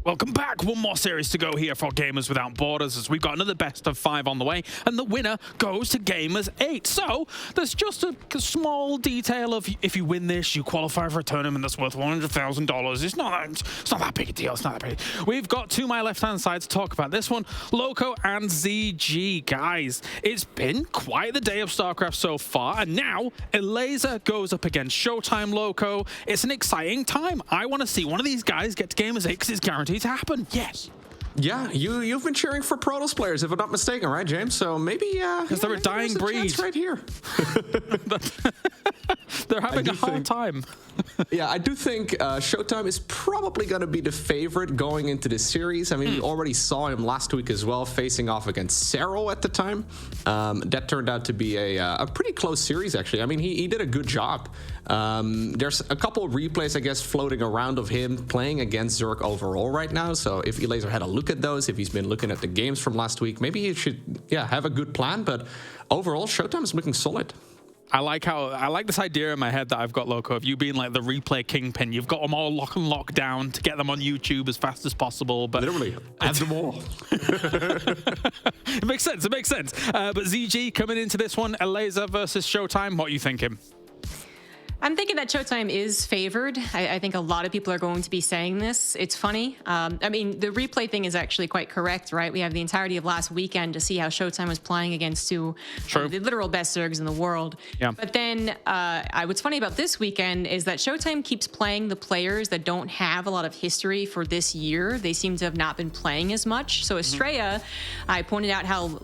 Welcome back. One more series to go here for Gamers Without Borders as we've got another best of 5 on the way, and the winner goes to Gamers 8. So there's just a small detail of if you win this, you qualify for a tournament that's worth $100,000. It's not that big a deal. It's not that big. We've got to my left-hand side to talk about this one, Loco and ZG. Guys, it's been quite the day of StarCraft so far, and now Elazer goes up against ShoWTimE Loco. It's an exciting time. I want to see one of these guys get to Gamers 8 because it's guaranteed to happen. Yes. Yeah, you've been cheering for Protoss players, if I'm not mistaken, right, James? So maybe because they're a dying breed right here. They're having a hard time. Yeah, I do think ShoWTimE is probably going to be the favorite going into this series. I mean, we already saw him last week as well, facing off against Zero at the time. That turned out to be a pretty close series, actually. I mean, he did a good job. There's a couple of replays, I guess, floating around of him playing against Zerg overall right now. So if Elazer had a look at those, if he's been looking at the games from last week, maybe he should, have a good plan. But overall, ShoWTimE is looking solid. I like this idea in my head that I've got, Loco, of you being like the replay kingpin. You've got them all locked down to get them on YouTube as fast as possible. But literally, add them all. It makes sense. It makes sense. But ZG coming into this one, Elazer versus ShoWTimE. What are you thinking? I'm thinking that ShoWTimE is favored. I think a lot of people are going to be saying this. It's funny. I mean, the replay thing is actually quite correct, right? We have the entirety of last weekend to see how ShoWTimE was playing against two of the literal best Zergs in the world. Yeah. But then what's funny about this weekend is that ShoWTimE keeps playing the players that don't have a lot of history for this year. They seem to have not been playing as much. So Estrella, I pointed out how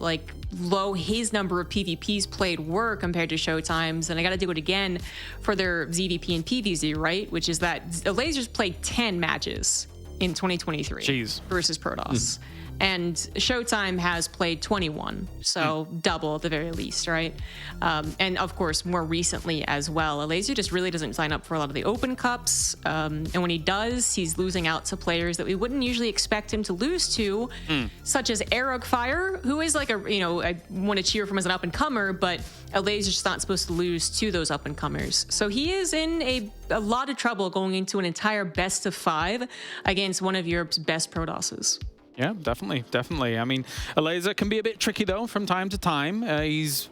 low his number of PvPs played were compared to ShoWTimE's, and I got to do it again for their ZVP and PvZ, right? Which is that Elazer's played 10 matches in 2023 versus Protoss. And ShoWTimE has played 21, so double at the very least, right? And of course, more recently as well, Elazer just really doesn't sign up for a lot of the open cups. And when he does, he's losing out to players that we wouldn't usually expect him to lose to, such as Fire, who is like I want to cheer for him as an up-and-comer, but Elazer's just not supposed to lose to those up-and-comers. So he is in a lot of trouble going into an entire best of 5 against one of Europe's best Protosses. Yeah, definitely. I mean, Elazer can be a bit tricky, though, from time to time. He's,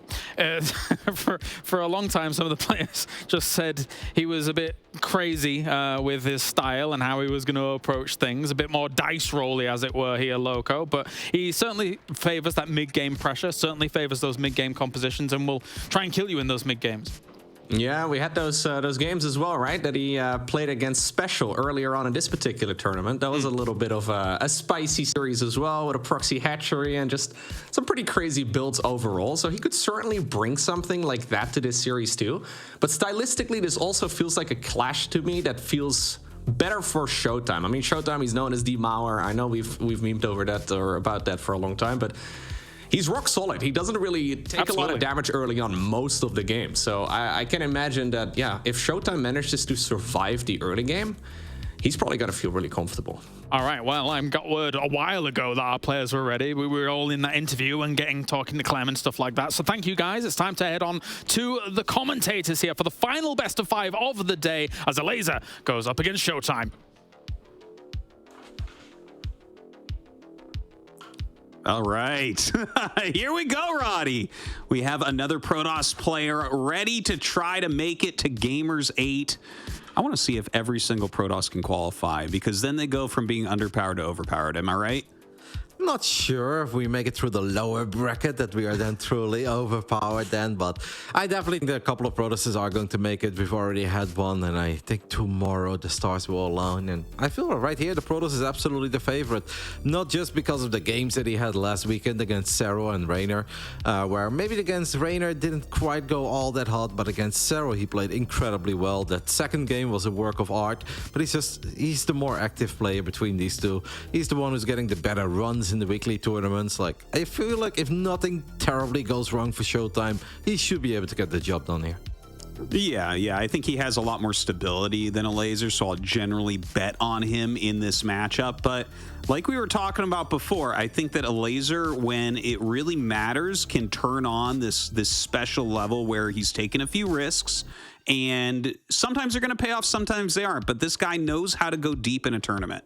for a long time, some of the players just said he was a bit crazy with his style and how he was going to approach things. A bit more dice rolly, as it were, here, Loco. But he certainly favors that mid-game pressure, certainly favors those mid-game compositions, and will try and kill you in those mid-games. Yeah, we had those games as well, right? That he played against Special earlier on in this particular tournament. That was a little bit of a spicy series as well, with a proxy hatchery and just some pretty crazy builds overall. So he could certainly bring something like that to this series too. But stylistically, this also feels like a clash to me that feels better for ShoWTimE. I mean, ShoWTimE, he's known as the Mauer. I know we've memed over that or about that for a long time, but he's rock solid. He doesn't really take a lot of damage early on most of the game. So I can imagine that, if ShoWTimE manages to survive the early game, he's probably going to feel really comfortable. All right, well, I got word a while ago that our players were ready. We were all in that interview and talking to Clem and stuff like that. So thank you, guys. It's time to head on to the commentators here for the final best of 5 of the day as Elazer goes up against ShoWTimE. All right, here we go, Roddy. We have another Protoss player ready to try to make it to Gamers 8. I want to see if every single Protoss can qualify, because then they go from being underpowered to overpowered. Am I right? Not sure if we make it through the lower bracket that we are then truly overpowered then, but I definitely think that a couple of Protosses are going to make it. We've already had one, and I think tomorrow the stars will align, and I feel right here the Protoss is absolutely the favorite. Not just because of the games that he had last weekend against Zero and Raynor, where maybe against Raynor didn't quite go all that hot, but against Zero he played incredibly well. That second game was a work of art, but he's the more active player between these two. He's the one who's getting the better runs in the weekly tournaments. Like, I feel like if nothing terribly goes wrong for ShoWTimE, he should be able to get the job done here. Yeah, I think he has a lot more stability than Elazer, so I'll generally bet on him in this matchup. But like we were talking about before, I think that Elazer, when it really matters, can turn on this special level where he's taken a few risks, and sometimes they're going to pay off, sometimes they aren't. But this guy knows how to go deep in a tournament.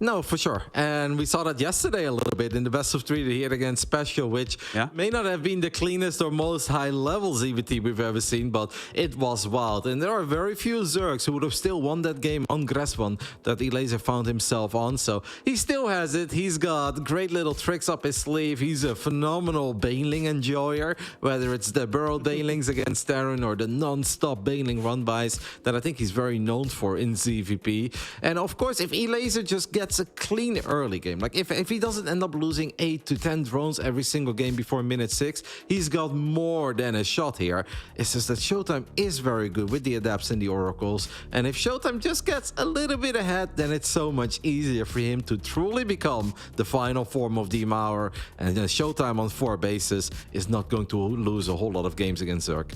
No, for sure. And we saw that yesterday a little bit in the best of 3 that he had against Special, which may not have been the cleanest or most high-level ZVT we've ever seen, but it was wild. And there are very few Zergs who would have still won that game on Gresvan that Elazer found himself on. So he still has it. He's got great little tricks up his sleeve. He's a phenomenal Baneling enjoyer, whether it's the burrowed Banelings against Terran or the non-stop Baneling run-bys that I think he's very known for in ZVP. And of course, if Elazer just gets a clean early game, like if he doesn't end up losing 8 to 10 drones every single game before minute 6, he's got more than a shot here. It's just that ShoWTimE is very good with the adapts and the oracles, and if ShoWTimE just gets a little bit ahead, then it's so much easier for him to truly become the final form of the Mauer, and ShoWTimE on 4 bases is not going to lose a whole lot of games against Zerg.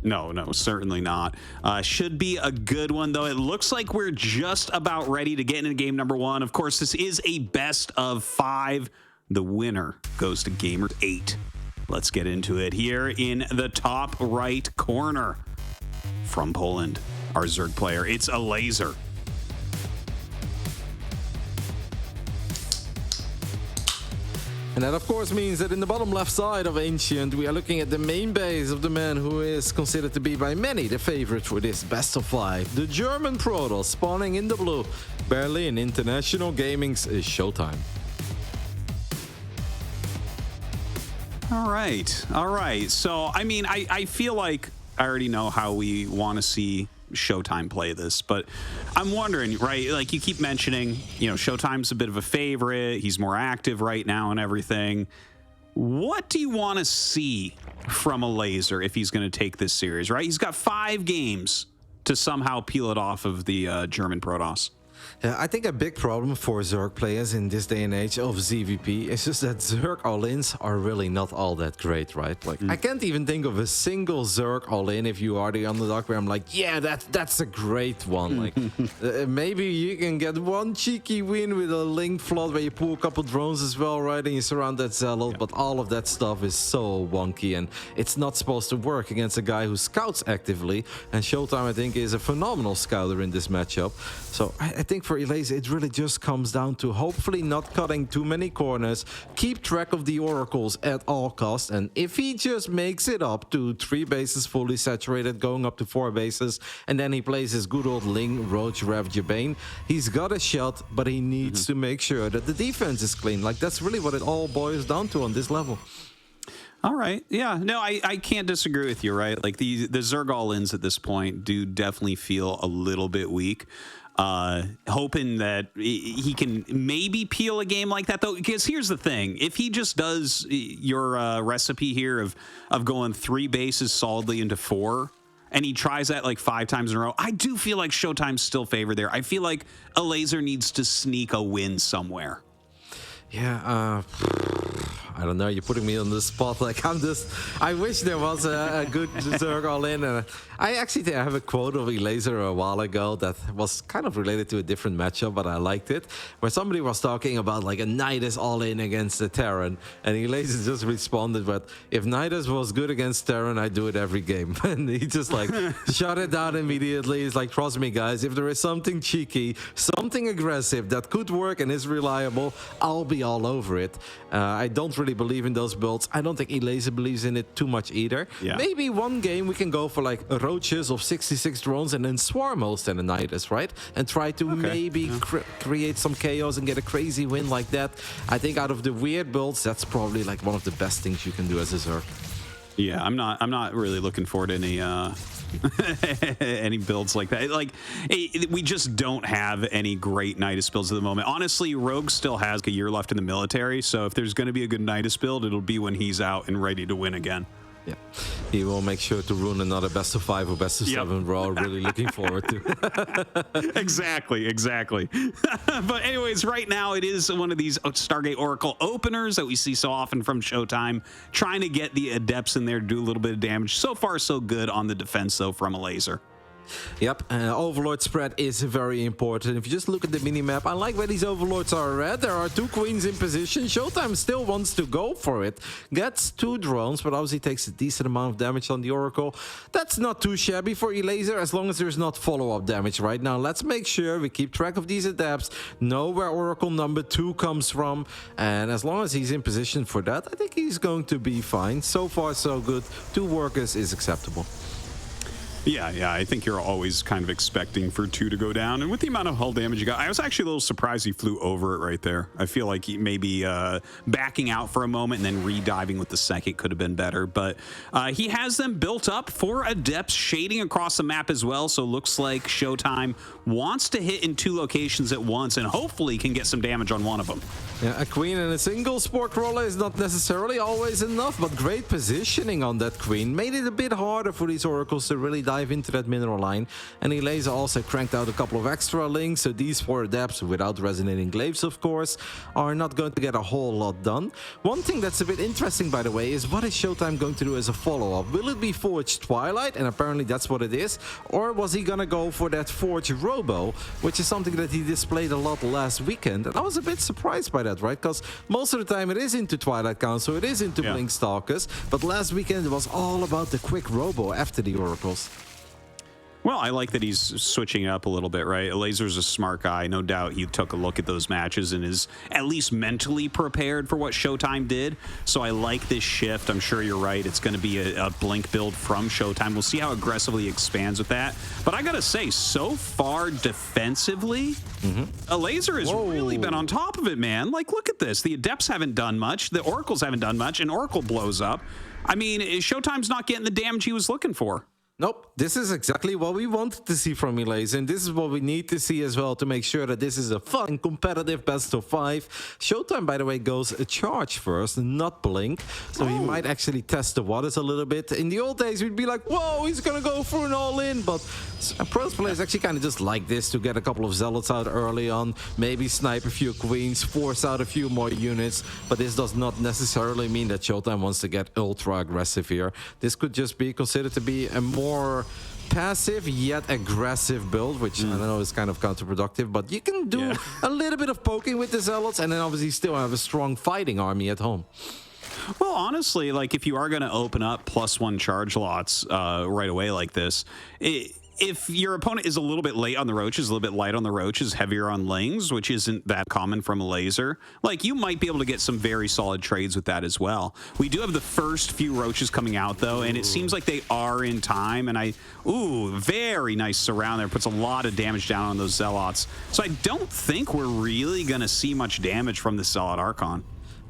No, certainly not. Should be a good one, though. It looks like we're just about ready to get into game number 1. Of course, this is a best of 5. The winner goes to Gamers 8. Let's get into it here in the top right corner. From Poland, our Zerg player, it's Elazer. And that, of course, means that in the bottom left side of Ancient, we are looking at the main base of the man who is considered to be by many the favorite for this best of 5. The German Protoss spawning in the blue. Berlin International Gaming's ShoWTimE. All right. So, I mean, I feel like I already know how we want to see ShoWTimE play this, but I'm wondering, right, like you keep mentioning, ShoWTimE's a bit of a favorite, he's more active right now and everything. What do you want to see from Elazer if he's going to take this series, right? He's got 5 games to somehow peel it off of the German Protoss. Yeah, I think a big problem for Zerg players in this day and age of ZVP is just that Zerg all-ins are really not all that great, right? Like, I can't even think of a single Zerg all-in if you are the underdog where I'm like, yeah, that's a great one. Like, maybe you can get one cheeky win with a linked flood where you pull a couple drones as well, right? And you surround that Zealot, but all of that stuff is so wonky and it's not supposed to work against a guy who scouts actively. And ShoWTimE, I think, is a phenomenal scouter in this matchup. So I think for Elazer, it really just comes down to hopefully not cutting too many corners, keep track of the oracles at all costs, and if he just makes it up to 3 bases fully saturated, going up to 4 bases, and then he plays his good old Ling, Roach, Rev, Jabane, he's got a shot, but he needs to make sure that the defense is clean. Like, that's really what it all boils down to on this level. All right. Yeah, no, I can't disagree with you, right? Like the Zerg all-ins at this point do definitely feel a little bit weak. Hoping that he can maybe peel a game like that, though, because here's the thing. If he just does your recipe here of going 3 bases solidly into 4, and he tries that like 5 times in a row, I do feel like ShoWTimE's still favored there. I feel like Elazer needs to sneak a win somewhere. Yeah, I don't know, you're putting me on the spot. Like, I wish there was a good Zerg all-in. I actually think I have a quote of Elazer a while ago that was kind of related to a different matchup, but I liked it, where somebody was talking about like a Nidus all-in against the Terran, and Elazer just responded, but if Nidus was good against Terran, I'd do it every game. And he just like shut it down immediately. He's like, trust me guys, if there is something cheeky, something aggressive that could work and is reliable, I'll be all over it. I don't really believe in those builds. I don't think Elazer believes in it too much either. Yeah. Maybe one game we can go for like roaches of 66 drones and then swarm host and a Nidus, right? And try to maybe create some chaos and get a crazy win like that. I think out of the weird builds, that's probably like one of the best things you can do as a Zerg. Yeah, I'm not really looking forward to any any builds like that. Like, we just don't have any great Nidus builds at the moment. Honestly, Rogue still has a year left in the military, so if there's going to be a good Nidus build, it'll be when he's out and ready to win again. Yeah, he will make sure to ruin another best of 5 or best of 7. We're all really looking forward to. Exactly. But anyways, right now it is one of these Stargate Oracle openers that we see so often from ShoWTimE, trying to get the adepts in there to do a little bit of damage. So far, so good on the defense, though, from Elazer. Yep, Overlord spread is very important. If you just look at the minimap, I like where these Overlords are red. There are 2 queens in position. ShoWTimE still wants to go for it. Gets 2 drones, but obviously takes a decent amount of damage on the Oracle. That's not too shabby for Elazer, as long as there's not follow-up damage right now. Let's make sure we keep track of these adepts, know where Oracle number 2 comes from, and as long as he's in position for that, I think he's going to be fine. So far, so good. 2 workers is acceptable. Yeah, I think you're always kind of expecting for 2 to go down. And with the amount of hull damage you got, I was actually a little surprised he flew over it right there. I feel like he maybe backing out for a moment and then re-diving with the second could have been better. But he has them built up for adepts shading across the map as well. So looks like ShoWTimE wants to hit in 2 locations at once and hopefully can get some damage on one of them. Yeah, a queen and a single sport crawler is not necessarily always enough, but great positioning on that queen made it a bit harder for these oracles to really dive into that mineral line. And Elazer also cranked out a couple of extra links, so these 4 adepts, without resonating glaives of course, are not going to get a whole lot done. One thing that's a bit interesting, by the way, is what is ShoWTimE going to do as a follow-up? Will it be Forge Twilight, and apparently that's what it is, or was he gonna go for that Forge Robo, which is something that he displayed a lot last weekend? And I was a bit surprised by that, right? Because most of the time it is into Twilight Council, it is into Blink Stalkers, but last weekend it was all about the quick Robo after the Oracles. Well, I like that he's switching it up a little bit, right? Elazer's a smart guy. No doubt he took a look at those matches and is at least mentally prepared for what ShoWTimE did. So I like this shift. I'm sure you're right. It's going to be a Blink build from ShoWTimE. We'll see how aggressively he expands with that. But I got to say, so far defensively, Elazer has really been on top of it, man. Like, look at this. The Adepts haven't done much. The Oracles haven't done much. And Oracle blows up. I mean, ShoWTimE's not getting the damage he was looking for. Nope, this is exactly what we wanted to see from Elazer, and this is what we need to see as well to make sure that this is a fun and competitive best of 5. ShoWTimE, by the way, goes a charge first, not Blink, so he might actually test the waters a little bit. In the old days, we'd be like, whoa, he's gonna go for an all-in, but pros players actually kind of just like this to get a couple of Zealots out early on, maybe snipe a few Queens, force out a few more units, but this does not necessarily mean that ShoWTimE wants to get ultra-aggressive here. This could just be considered to be a more passive yet aggressive build, which I know is kind of counterproductive, but you can do a little bit of poking with the Zealots and then obviously still have a strong fighting army at home. Well, honestly, like if you are going to open up +1 charge lots right away like this, if your opponent is a little bit late on the roaches, a little bit light on the roaches, heavier on lings, which isn't that common from Elazer, like you might be able to get some very solid trades with that as well. We do have the first few roaches coming out though, and it seems like they are in time. And very nice surround there. Puts a lot of damage down on those Zealots. So I don't think we're really going to see much damage from the Zealot Archon.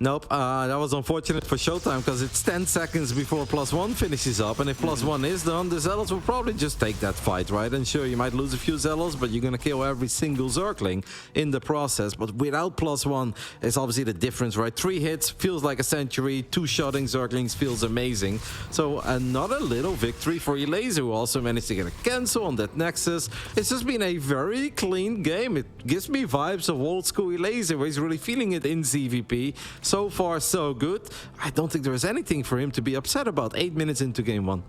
Nope, that was unfortunate for ShoWTimE because it's 10 seconds before +1 finishes up, and if +1 is done, the Zealots will probably just take that fight, right? And sure, you might lose a few Zealots, but you're gonna kill every single Zergling in the process. But without +1, it's obviously the difference, right? 3 hits feels like a century, 2 shotting Zerglings feels amazing. So another little victory for Elazer, who also managed to get a cancel on that Nexus. It's just been a very clean game. It gives me vibes of old school Elazer, where he's really feeling it in CVP. So far, so good. I don't think there is anything for him to be upset about 8 minutes into game 1.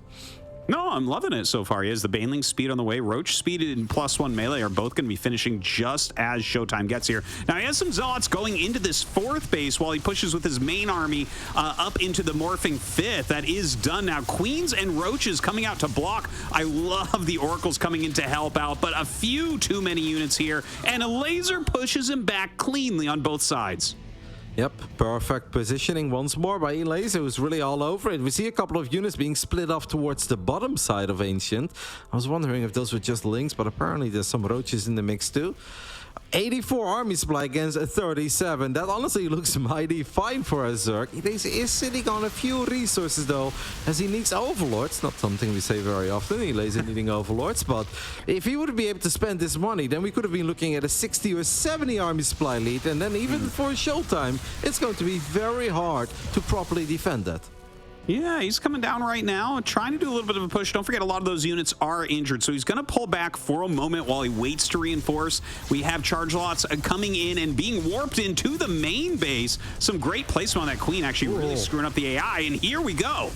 No, I'm loving it so far. He has the Baneling speed on the way. Roach speed and +1 melee are both going to be finishing just as ShoWTimE gets here. Now, he has some Zealots going into this 4th base while he pushes with his main army up into the morphing 5th. That is done now. Queens and Roaches coming out to block. I love the Oracles coming in to help out, but a few too many units here, and Elazer pushes him back cleanly on both sides. Yep, perfect positioning once more by Elazer, who's really all over it. We see a couple of units being split off towards the bottom side of Ancient. I was wondering if those were just links, but apparently there's some roaches in the mix too. 84 army supply against a 37. That honestly looks mighty fine for a Zerg. Elazer is sitting on a few resources though, as he needs Overlords. Not something we say very often, Elazer needing Overlords, but if he would be able to spend this money, then we could have been looking at a 60 or 70 army supply lead, and then even for ShoWTimE, it's going to be very hard to properly defend that. Yeah, he's coming down right now, trying to do a little bit of a push. Don't forget, a lot of those units are injured, so he's going to pull back for a moment while he waits to reinforce. We have charge lots coming in and being warped into the main base. Some great placement on that Queen, actually really screwing up the AI, and here we go.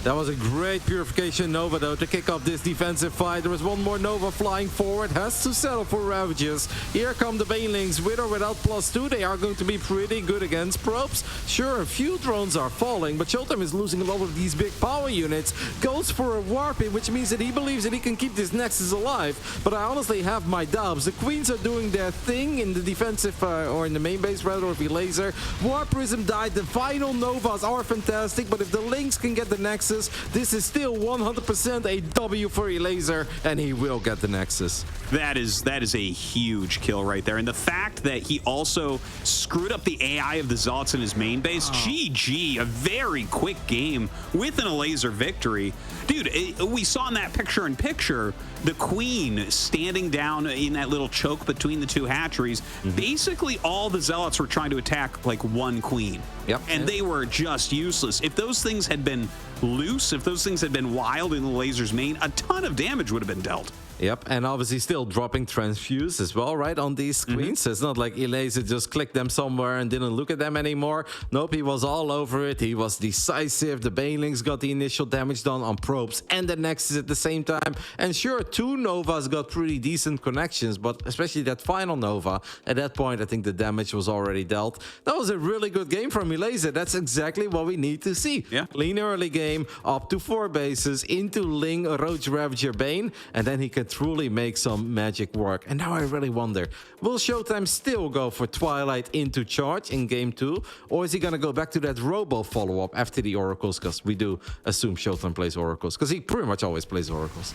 That was a great purification Nova, though, to kick off this defensive fight. There was one more Nova flying forward. Has to settle for Ravages. Here come the Banelings. With or without +2, they are going to be pretty good against probes. Sure, a few drones are falling, but ShoWTimE is losing a lot of these big power units. Goes for a warping, which means that he believes that he can keep this Nexus alive. But I honestly have my doubts. The Queens are doing their thing in the defensive, or in the main base, rather, of Elazer. War Prism died. The final Novas are fantastic, but if the Lynx can get the Nexus, this is still 100% a W for Elazer, and he will get the Nexus. That is a huge kill right there. And the fact that he also screwed up the AI of the Zealots in his main base, GG, a very quick game with an Elazer victory. Dude, we saw in that picture-in-picture, the Queen standing down in that little choke between the two hatcheries. Basically, all the Zealots were trying to attack like one Queen. Yep. And they were just useless. If those things had been loose, if those things had been wild in the Lasers main, a ton of damage would have been dealt. Yep, and obviously still dropping transfuse as well, right, on these screens. It's not like Elazer just clicked them somewhere and didn't look at them anymore. Nope, he was all over it. He was decisive. The Banelings got the initial damage done on probes and the Nexus at the same time. And sure, 2 Novas got pretty decent connections, but especially that final Nova, at that point, I think the damage was already dealt. That was a really good game from Elazer. That's exactly what we need to see. Yeah. Clean early game, up to 4 bases, into Ling, Roach, Ravager, Bane, and then he can truly make some magic work. And now I really wonder, will ShoWTimE still go for Twilight into charge in game 2, or is he gonna go back to that Robo follow-up after the Oracles? Because we do assume ShoWTimE plays Oracles, because he pretty much always plays Oracles.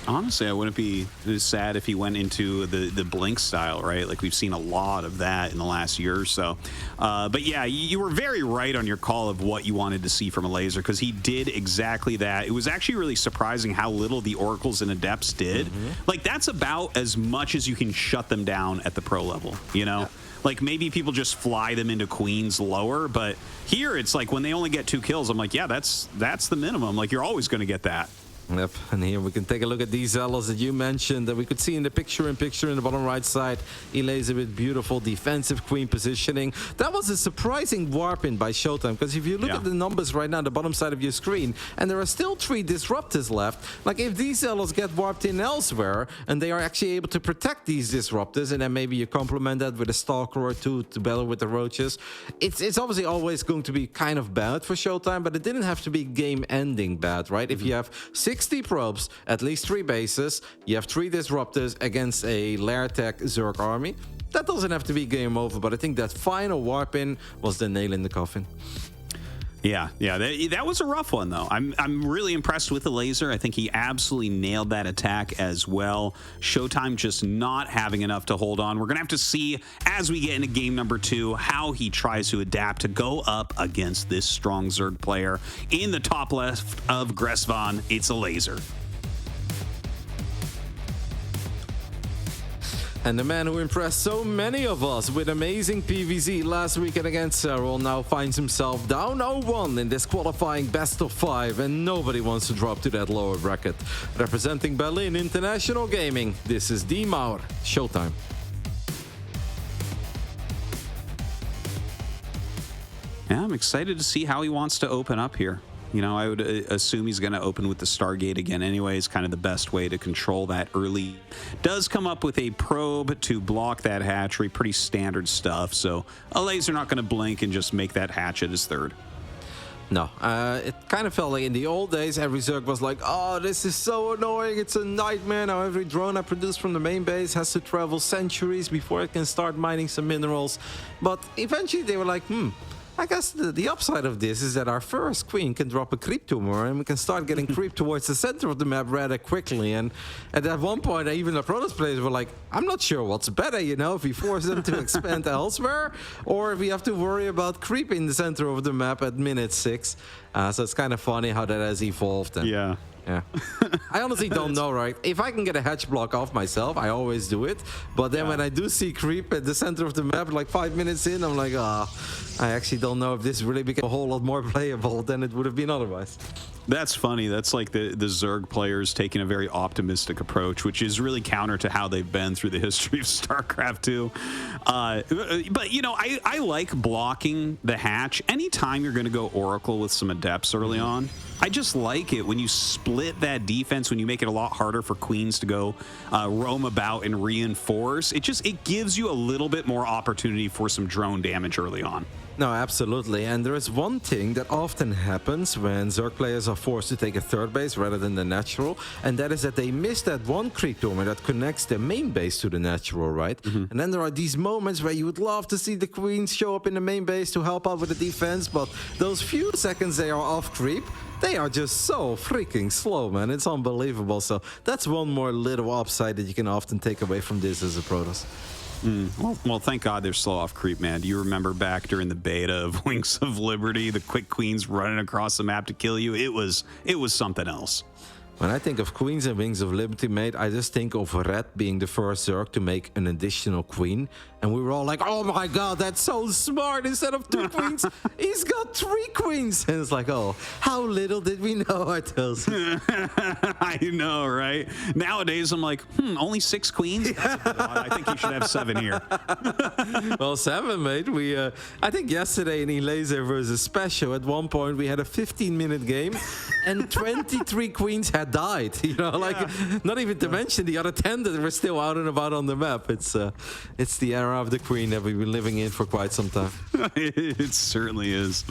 Honestly, I wouldn't be sad if he went into the Blink style, right? Like, we've seen a lot of that in the last year or so. But yeah, you were very right on your call of what you wanted to see from Elazer, because he did exactly that. It was actually really surprising how little the Oracles and Adepts did. Like, that's about as much as you can shut them down at the pro level, you know? Yeah. Like, maybe people just fly them into Queens lower, but here it's like when they only get 2 kills, I'm like, yeah, that's the minimum. Like, you're always going to get that. Yep, and here we can take a look at these Zealots that you mentioned that we could see in the picture-in-picture in the bottom right side. Elazer with beautiful defensive Queen positioning. That was a surprising warp-in by ShoWTimE, because if you look at the numbers right now on the bottom side of your screen, and there are still 3 Disruptors left, like if these Zealots get warped in elsewhere, and they are actually able to protect these Disruptors, and then maybe you complement that with a Stalker or 2 to battle with the Roaches, it's obviously always going to be kind of bad for ShoWTimE, but it didn't have to be game-ending bad, right? If you have 60 probes, at least 3 bases, you have 3 Disruptors against a Lair-Tech Zerg army. That doesn't have to be game over, but I think that final warp-in was the nail in the coffin. Yeah, that was a rough one, though. I'm really impressed with Elazer. I think he absolutely nailed that attack as well. ShoWTimE just not having enough to hold on. We're going to have to see, as we get into game number 2, how he tries to adapt to go up against this strong Zerg player. In the top left of Gresvan, it's Elazer. And the man who impressed so many of us with amazing PvZ last weekend against Serral now finds himself down 0-1 in this qualifying best of 5, and nobody wants to drop to that lower bracket. Representing Berlin International Gaming, this is D Maur, ShoWTimE. Yeah, I'm excited to see how he wants to open up here. You know, I would assume he's going to open with the Stargate again anyway. It's kind of the best way to control that early. Does come up with a probe to block that hatchery. Pretty standard stuff. So Elazer not going to blink and just make that hatch at his 3rd. No, it kind of felt like in the old days, every Zerg was like, oh, this is so annoying, it's a nightmare. Now every drone I produce from the main base has to travel centuries before it can start mining some minerals. But eventually they were like, I guess the upside of this is that our first Queen can drop a creep tumor and we can start getting creep towards the center of the map rather quickly. And at that one point, even the Protoss players were like, I'm not sure what's better, you know, if we force them to expand elsewhere or if we have to worry about creep in the center of the map at minute 6. So it's kind of funny how that has evolved. And yeah. I honestly don't know, right? If I can get a hatch block off myself, I always do it. But then when I do see creep at the center of the map, like 5 minutes in, I'm like, I actually don't know if this really became a whole lot more playable than it would have been otherwise. That's funny. That's like the Zerg players taking a very optimistic approach, which is really counter to how they've been through the history of StarCraft 2. But, you know, I like blocking the hatch. Anytime you're going to go Oracle with some Adepts early on, I just like it when you split that defense, when you make it a lot harder for Queens to go roam about and reinforce. It gives you a little bit more opportunity for some drone damage early on. No, absolutely. And there is one thing that often happens when Zerg players are forced to take a third base rather than the natural, and that is that they miss that one creep tumor that connects the main base to the natural, right? And then there are these moments where you would love to see the Queens show up in the main base to help out with the defense, but those few seconds they are off creep, they are just so freaking slow, man. It's unbelievable. So that's one more little upside that you can often take away from this as a Protoss. Well, thank God they're slow off creep, man. Do you remember back during the beta of Wings of Liberty, the quick Queens running across the map to kill you? It was something else. When I think of Queens and Wings of Liberty, mate, I just think of Red being the first Zerg to make an additional queen. And we were all like, oh my god, that's so smart. Instead of 2 queens, he's got 3 queens. And it's like, oh, how little did we know ourselves? I know, right? Nowadays, I'm like, only 6 queens? That's a lot. I think you should have 7 here. Well, 7, mate. I think yesterday in Elazer versus Special, at one point, we had a 15-minute game, and 23 queens had died. You know, like, not even to mention the other 10 that were still out and about on the map. It's the era of the queen that we've been living in for quite some time. It certainly is.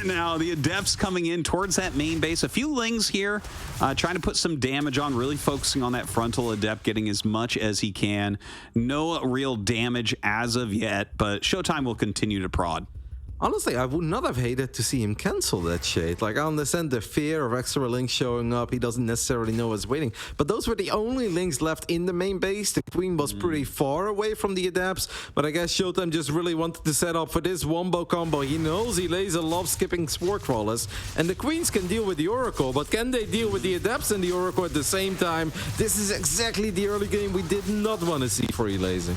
Now, the Adepts coming in towards that main base. A few Lings here, trying to put some damage on, really focusing on that frontal Adept, getting as much as he can. No real damage as of yet, but ShoWTimE will continue to prod. Honestly, I would not have hated to see him cancel that shade. Like, I understand the fear of extra links showing up. He doesn't necessarily know what's waiting. But those were the only links left in the main base. The Queen was pretty far away from the Adepts. But I guess ShoWTimE just really wanted to set up for this wombo combo. He knows Elazer loves skipping Spore Crawlers. And the Queens can deal with the Oracle. But can they deal with the Adepts and the Oracle at the same time? This is exactly the early game we did not want to see for Elazer.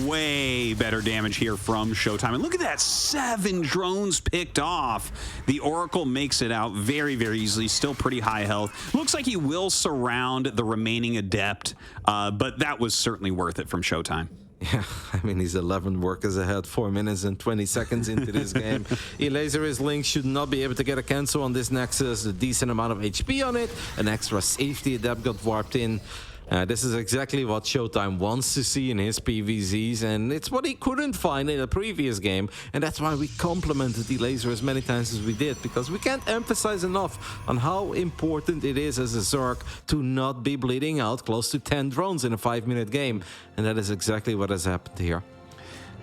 Way better damage here from ShoWTimE. And look at that, 7 drones picked off. The Oracle makes it out very, very easily. Still pretty high health. Looks like he will surround the remaining Adept, but that was certainly worth it from ShoWTimE. Yeah, I mean, he's 11 workers ahead, 4 minutes and 20 seconds into this game. Elazer's Link should not be able to get a cancel on this Nexus. A decent amount of HP on it. An extra safety Adept got warped in. This is exactly what ShoWTimE wants to see in his PvZs, and it's what he couldn't find in a previous game, and that's why we complimented Elazer as many times as we did, because we can't emphasize enough on how important it is as a Zerg to not be bleeding out close to 10 drones in a 5-minute game, and that is exactly what has happened here.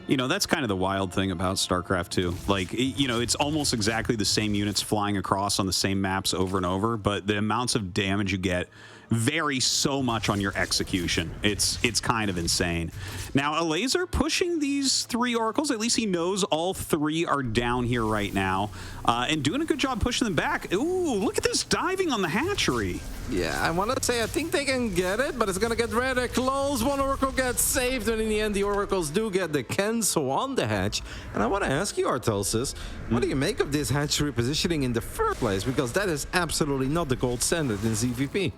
You know, that's kind of the wild thing about StarCraft 2. Like, you know, it's almost exactly the same units flying across on the same maps over and over, but the amounts of damage you get vary so much on your execution. It's kind of insane. Now, Elazer pushing these 3 Oracles. At least he knows all 3 are down here right now, and doing a good job pushing them back. Ooh, look at this diving on the hatchery. Yeah, I want to say I think they can get it, but it's going to get rather close. One Oracle gets saved, and in the end, the Oracles do get the cancel on the hatch. And I want to ask you, Artelsis, what do you make of this hatchery positioning in the first place? Because that is absolutely not the gold standard in ZVP.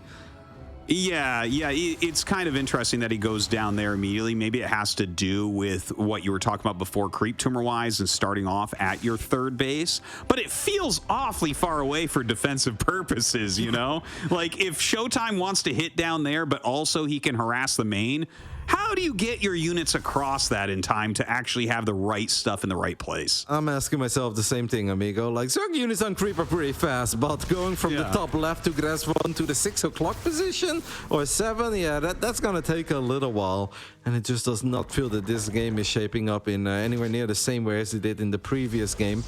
Yeah, it's kind of interesting that he goes down there immediately. Maybe it has to do with what you were talking about before, creep tumor-wise, and starting off at your third base. But it feels awfully far away for defensive purposes, you know? Like, if ShoWTimE wants to hit down there, but also he can harass the main, how do you get your units across that in time to actually have the right stuff in the right place? I'm asking myself the same thing, amigo. Like, Zerg units on creep are pretty fast, but going from the top left to Gresvan to the 6 o'clock position or 7, yeah, that's gonna take a little while. And it just does not feel that this game is shaping up in anywhere near the same way as it did in the previous game.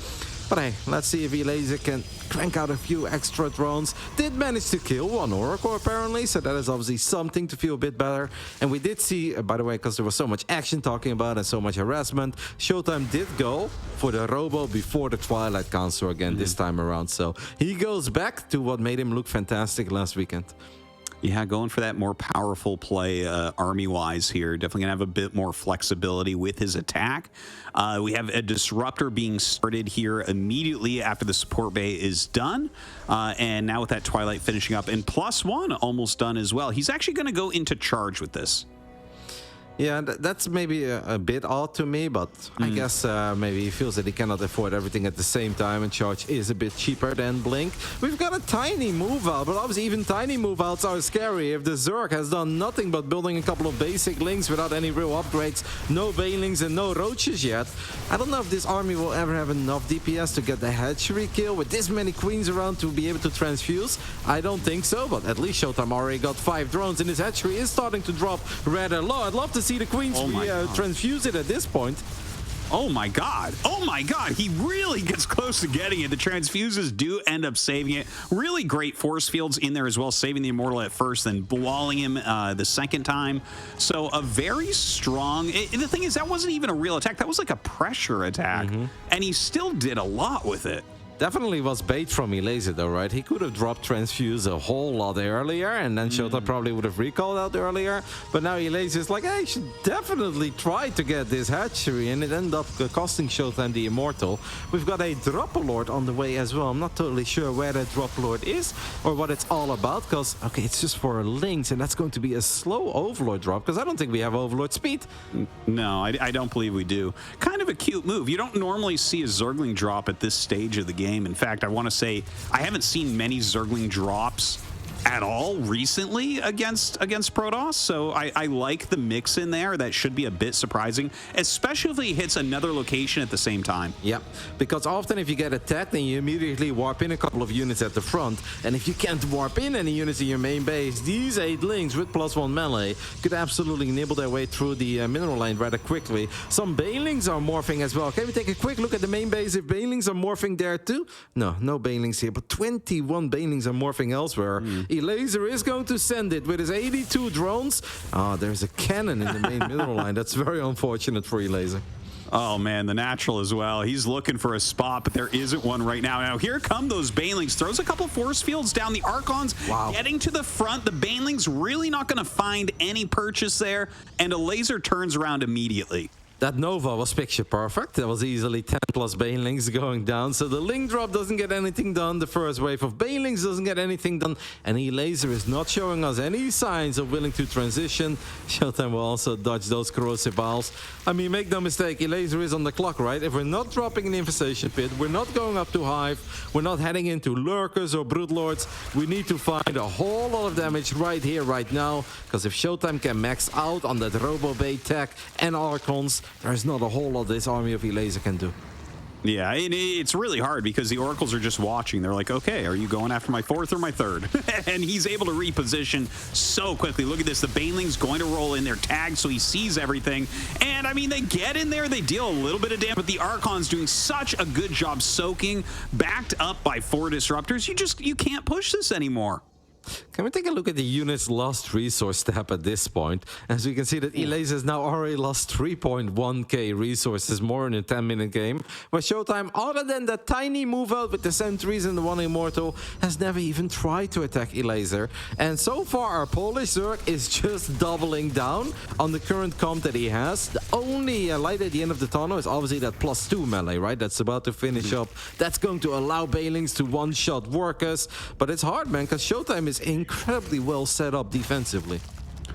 But hey, let's see if Elazer can crank out a few extra drones. Did manage to kill 1 Oracle apparently, so that is obviously something to feel a bit better. And we did see, by the way, because there was so much action talking about and so much harassment, ShoWTimE did go for the Robo before the Twilight Consort again this time around. So he goes back to what made him look fantastic last weekend. Yeah, going for that more powerful play army-wise here. Definitely going to have a bit more flexibility with his attack. We have a Disruptor being started here immediately after the support bay is done. And now with that Twilight finishing up and +1 almost done as well. He's actually going to go into charge with this. Yeah, that's maybe a bit odd to me, but I guess maybe he feels that he cannot afford everything at the same time, and Charge is a bit cheaper than Blink. We've got a tiny move out, but obviously even tiny move outs are scary. If the Zerg has done nothing but building a couple of basic links without any real upgrades, no Banelings and no Roaches yet, I don't know if this army will ever have enough DPS to get the hatchery kill with this many queens around to be able to transfuse. I don't think so, but at least ShoWTimE already got 5 drones, and his hatchery is starting to drop rather low. I'd love to see the queens transfuse it at this point. Oh my god. Oh my god. He really gets close to getting it. The transfuses do end up saving it. Really great force fields in there as well, saving the Immortal at first, then walling him the second time. So a very strong... the thing is, that wasn't even a real attack. That was like a pressure attack. And he still did a lot with it. Definitely was bait from Elazer though, right? He could have dropped Transfuse a whole lot earlier, and then ShoWTimE probably would have recalled out earlier. But now Elazer is like, hey, you should definitely try to get this hatchery, and it ended up costing ShoWTimE the Immortal. We've got a Dropper-Lord on the way as well. I'm not totally sure where that Dropper-Lord is or what it's all about, because, okay, it's just for links, and that's going to be a slow Overlord drop, because I don't think we have Overlord speed. No, I don't believe we do. Kind of a cute move. You don't normally see a Zergling drop at this stage of the game. In fact, I want to say I haven't seen many Zergling drops at all recently against Protoss, so I like the mix in there. That should be a bit surprising, especially if he hits another location at the same time. Yeah, because often if you get attacked, then you immediately warp in a couple of units at the front, and if you can't warp in any units in your main base, these 8 links with +1 melee could absolutely nibble their way through the mineral lane rather quickly. Some Banelings are morphing as well. Can we take a quick look at the main base if Banelings are morphing there too? No Banelings here, but 21 Banelings are morphing elsewhere. Elazer is going to send it with his 82 drones. Oh, there's a cannon in the main mineral line. That's very unfortunate for Elazer. Oh man, the natural as well. He's looking for a spot, but there isn't one right now. Now here come those Banelings. Throws a couple force fields down. The Archons getting to the front. The Banelings really not going to find any purchase there, and Elazer turns around immediately. That Nova was picture perfect. That was easily 10 plus Banelings going down. So the link drop doesn't get anything done. The first wave of Banelings doesn't get anything done. And Elazer is not showing us any signs of willing to transition. ShoWTimE will also dodge those corrosive balls. I mean, make no mistake, Elazer is on the clock, right? If we're not dropping an infestation pit, we're not going up to Hive, we're not heading into Lurkers or Broodlords, we need to find a whole lot of damage right here, right now. Because if ShoWTimE can max out on that Robo Bait tech and Archons, there's not a whole lot this army of Elazer can do. Yeah, it's really hard because the Oracles are just watching. They're like, okay, are you going after my 4th or my 3rd? And he's able to reposition so quickly. Look at this. The Baneling's going to roll in their tag, so he sees everything. And, I mean, they get in there. They deal a little bit of damage. But the Archon's doing such a good job soaking, backed up by 4 Disruptors. You can't push this anymore. Can we take a look at the unit's lost resource tab at this point? As we can see that Elazer has now already lost 3.1k resources more in a 10-minute game. But ShoWTimE, other than that tiny move out with the sentries and the 1 Immortal, has never even tried to attack Elazer. And so far our Polish Zerg is just doubling down on the current comp that he has. The only light at the end of the tunnel is obviously that +2 melee, right? That's about to finish up. That's going to allow Banelings to one-shot workers. But it's hard, man, because ShoWTimE is incredibly well set up defensively.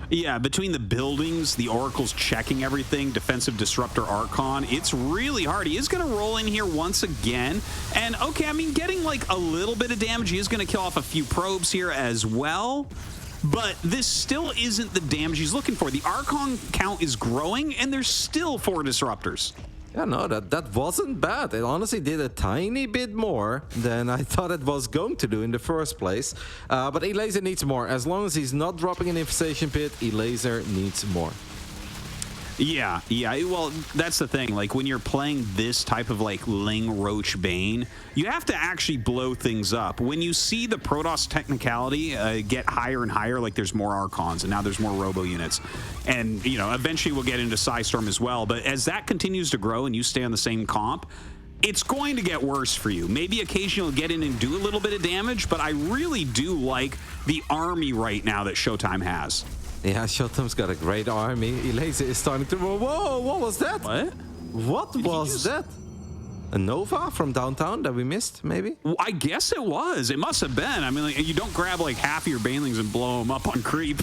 Yeah, between the buildings, the Oracles checking everything, defensive Disruptor Archon, it's really hard. He is going to roll in here once again. And, okay, I mean, getting like a little bit of damage. He is going to kill off a few probes here as well. But this still isn't the damage he's looking for. The Archon count is growing, and there's still 4 Disruptors. Yeah, no, that wasn't bad. It honestly did a tiny bit more than I thought it was going to do in the first place. But Elazer needs more. As long as he's not dropping an infestation pit, Elazer needs more. Yeah, well, that's the thing. Like, when you're playing this type of, like, Ling Roach Bane, you have to actually blow things up. When you see the Protoss technicality get higher and higher, like, there's more Archons, and now there's more Robo units. And, you know, eventually we'll get into Psystorm as well. But as that continues to grow and you stay on the same comp, it's going to get worse for you. Maybe occasionally you'll get in and do a little bit of damage, but I really do like the army right now that ShoWTimE has. Yeah, ShoWTimE's got a great army. Elazer is starting to... Whoa, what was that? What was that? A Nova from downtown that we missed, maybe? Well, I guess it was. It must have been. I mean, like, you don't grab like half of your banelings and blow them up on creep.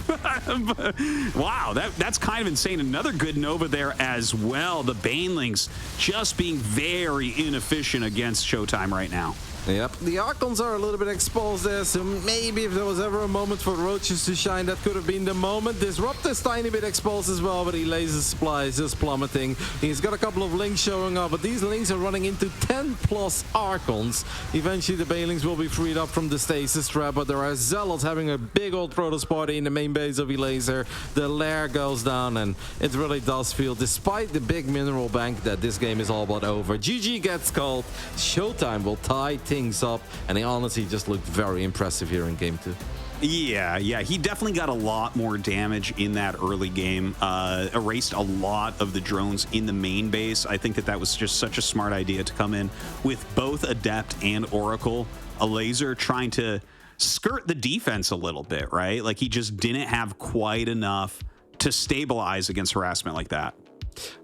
Wow, that's kind of insane. Another good Nova there as well. The banelings just being very inefficient against ShoWTimE right now. Yep, the Archons are a little bit exposed there, so maybe if there was ever a moment for Roaches to shine, that could have been the moment. Disruptor's tiny bit exposed as well, but Elazer's supply is just plummeting. He's got a couple of links showing up, but these links are running into 10 plus Archons. Eventually the Banelings will be freed up from the stasis trap, but there are Zealots having a big old Protoss party in the main base of Elazer. The lair goes down, and it really does feel, despite the big mineral bank, that this game is all but over. GG gets called. ShoWTimE will tie things up, and he honestly just looked very impressive here in game 2. Yeah, he definitely got a lot more damage in that early game. Erased a lot of the drones in the main base. I think that was just such a smart idea to come in with both Adept and Oracle. Elazer trying to skirt the defense a little bit, right? Like, he just didn't have quite enough to stabilize against harassment like that.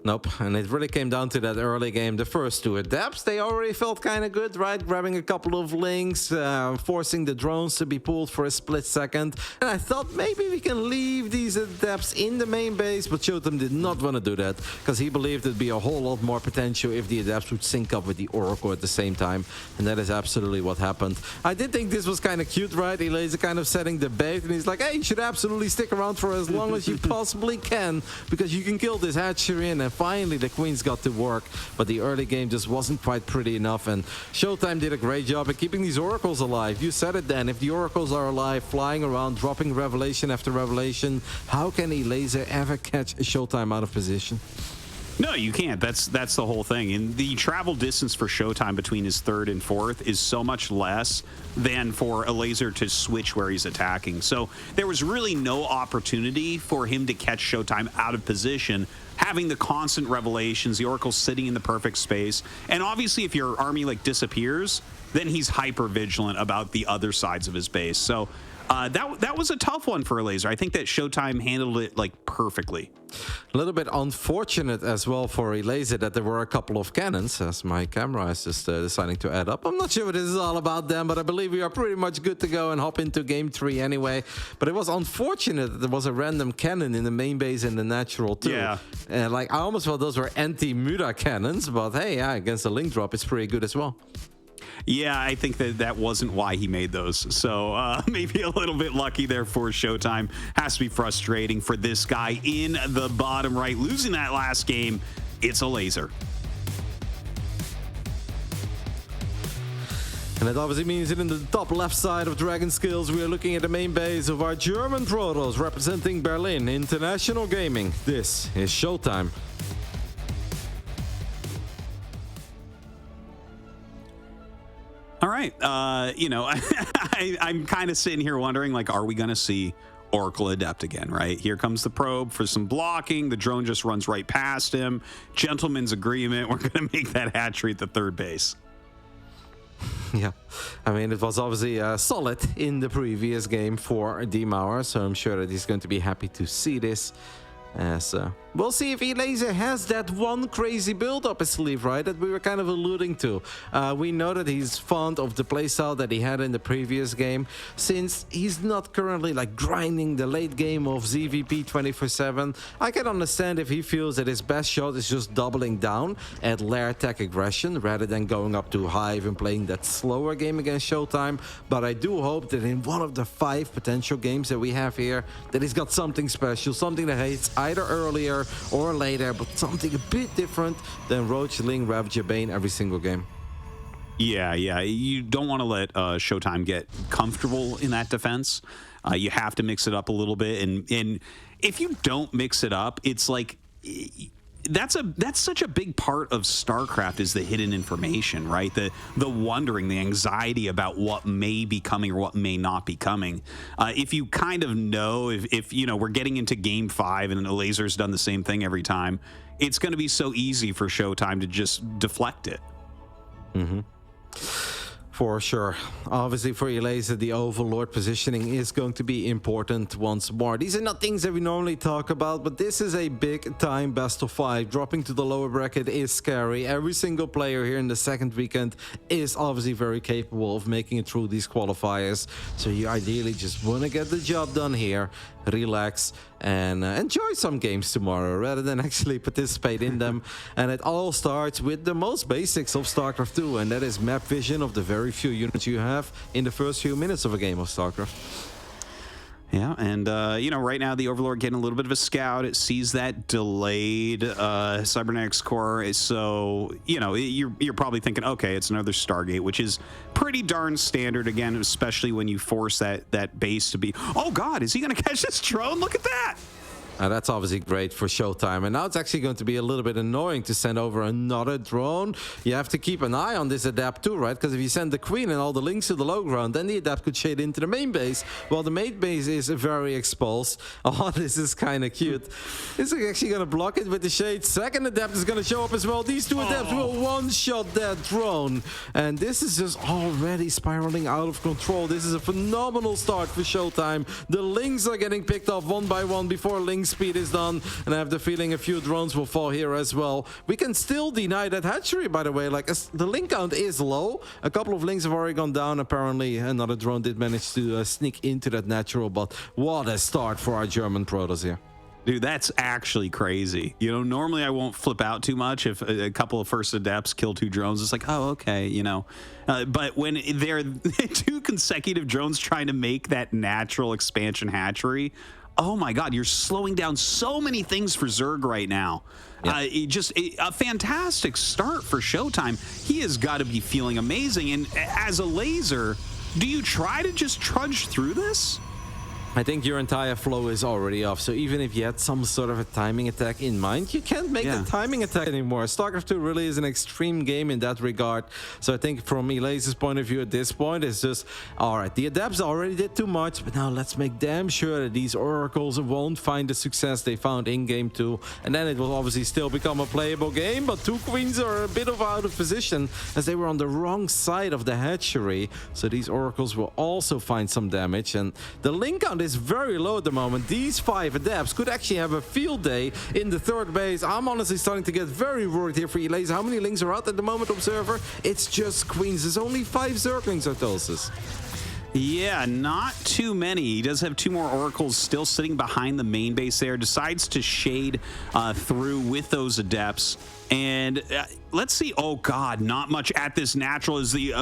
Nope, and it really came down to that early game. The first two Adepts, they already felt kind of good, right? Grabbing a couple of links, forcing the drones to be pulled for a split second. And I thought maybe we can leave these Adepts in the main base, but ShoWTimE did not want to do that because he believed there'd be a whole lot more potential if the Adepts would sync up with the Oracle at the same time. And that is absolutely what happened. I did think this was kind of cute, right? Elazer kind of setting the bait, and he's like, hey, you should absolutely stick around for as long as you possibly can because you can kill this hatchery. And finally the Queens got to work, but the early game just wasn't quite pretty enough, and ShoWTimE did a great job at keeping these Oracles alive. You said it, Dan. If the Oracles are alive, flying around, dropping revelation after revelation, how can Elazer ever catch ShoWTimE out of position? No, you can't. That's the whole thing. And the travel distance for ShoWTimE between his third and fourth is so much less than for Elazer to switch where he's attacking. So there was really no opportunity for him to catch ShoWTimE out of position, having the constant revelations, the Oracle sitting in the perfect space. And obviously if your army like disappears, then he's hyper vigilant about the other sides of his base. So that was a tough one for Elazer. I think that ShoWTimE handled it like perfectly. A little bit unfortunate as well for Elazer that there were a couple of cannons, as my camera is just deciding to add up. I'm not sure what this is all about, Dan, but I believe we are pretty much good to go and hop into game 3 anyway. But it was unfortunate that there was a random cannon in the main base in the natural too. Yeah. Like, I almost thought those were anti-Muda cannons, but hey, yeah, against the link drop, it's pretty good as well. Yeah, I think that wasn't why he made those. So maybe a little bit lucky there for ShoWTimE. Has to be frustrating for this guy in the bottom right. Losing that last game, it's Elazer. And that obviously means that in the top left side of Dragon Skills, we are looking at the main base of our German Protoss representing Berlin International Gaming. This is ShoWTimE. All right. You know, I'm kind of sitting here wondering, like, are we going to see Oracle Adept again, right? Here comes the probe for some blocking. The drone just runs right past him. Gentleman's agreement. We're going to make that hatchery at the third base. Yeah, I mean, it was obviously solid in the previous game for Demauer, so I'm sure that he's going to be happy to see this. So we'll see if Elazer has that one crazy build up his sleeve, right? That we were kind of alluding to. We know that he's fond of the playstyle that he had in the previous game, since he's not currently like grinding the late game of ZVP 24/7. I can understand if he feels that his best shot is just doubling down at lair tech aggression rather than going up to Hive and playing that slower game against ShoWTimE. But I do hope that in one of the 5 potential games that we have here, that he's got something special, something that hits either earlier or later, but something a bit different than Roach, Ling, Ravager, Bane every single game. Yeah. You don't want to let ShoWTimE get comfortable in that defense. You have to mix it up a little bit. And if you don't mix it up, it's like... That's such a big part of StarCraft, is the hidden information, right? The wondering, the anxiety about what may be coming or what may not be coming. If you kind of know, if you know, we're getting into game 5 and Elazer's done the same thing every time, it's going to be so easy for ShoWTimE to just deflect it. For sure. Obviously, for Elazer, the Overlord positioning is going to be important once more. These are not things that we normally talk about, but this is a big-time best of 5. Dropping to the lower bracket is scary. Every single player here in the second weekend is obviously very capable of making it through these qualifiers. So you ideally just want to get the job done here, relax, and enjoy some games tomorrow rather than actually participate in them. And it all starts with the most basics of StarCraft 2, and that is map vision of the very few units you have in the first few minutes of a game of StarCraft. Yeah, and, you know, right now the Overlord getting a little bit of a scout. It sees that delayed cybernetics core. So, you know, you're probably thinking, okay, it's another Stargate, which is pretty darn standard, again, especially when you force that base to be... Oh, God, is he going to catch this drone? Look at that! That's obviously great for ShoWTimE. And now it's actually going to be a little bit annoying to send over another drone. You have to keep an eye on this Adapt too, right? Because if you send the Queen and all the links to the low ground, then the Adapt could shade into the main base. Well, the main base is very exposed. Oh, this is kind of cute. This is actually going to block it with the shade. Second Adapt is going to show up as well. These two Adapts will one-shot that drone. And this is just already spiraling out of control. This is a phenomenal start for ShoWTimE. The links are getting picked off one by one before link speed is done, and I have the feeling a few drones will fall here as well. We can still deny that hatchery, by the way. Like, the link count is low. A couple of links have already gone down. Apparently another drone did manage to sneak into that natural, but what a start for our German Protoss here. Dude, that's actually crazy. You know, normally I won't flip out too much if a couple of first adepts kill 2 drones. It's like, oh, okay, you know. But when they're 2 consecutive drones trying to make that natural expansion hatchery, oh my God, you're slowing down so many things for Zerg right now. Yeah. Just a fantastic start for ShoWTimE. He has got to be feeling amazing. And as a Elazer, do you try to just trudge through this? I think your entire flow is already off. So even if you had some sort of a timing attack in mind, you can't make the timing attack anymore. StarCraft 2 really is an extreme game in that regard. So I think from Elazer's point of view at this point, it's just, all right, the Adepts already did too much, but now let's make damn sure that these Oracles won't find the success they found in Game 2. And then it will obviously still become a playable game, but 2 Queens are a bit of out of position as they were on the wrong side of the hatchery. So these Oracles will also find some damage. And the link count is very low at the moment. These 5 Adepts could actually have a field day in the third base. I'm honestly starting to get very worried here for Elazer. How many links are out at the moment, Observer? It's just Queens. There's only 5 Zerglings, Artosis. Yeah, not too many. He does have 2 more Oracles still sitting behind the main base there. Decides to shade through with those Adepts. And let's see. Oh, God, not much at this natural. Is the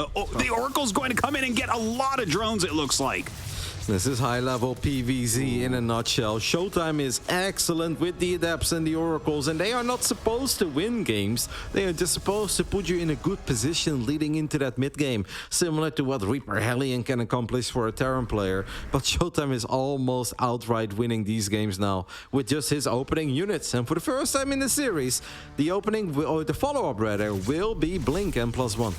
Oracle's going to come in and get a lot of drones, it looks like. This is high-level PvZ in a nutshell. ShoWTimE is excellent with the Adepts and the Oracles, and they are not supposed to win games. They are just supposed to put you in a good position leading into that mid-game, similar to what Reaper Hellion can accomplish for a Terran player. But ShoWTimE is almost outright winning these games now with just his opening units. And for the first time in the series, the opening, or the follow-up rather, will be Blink and +1.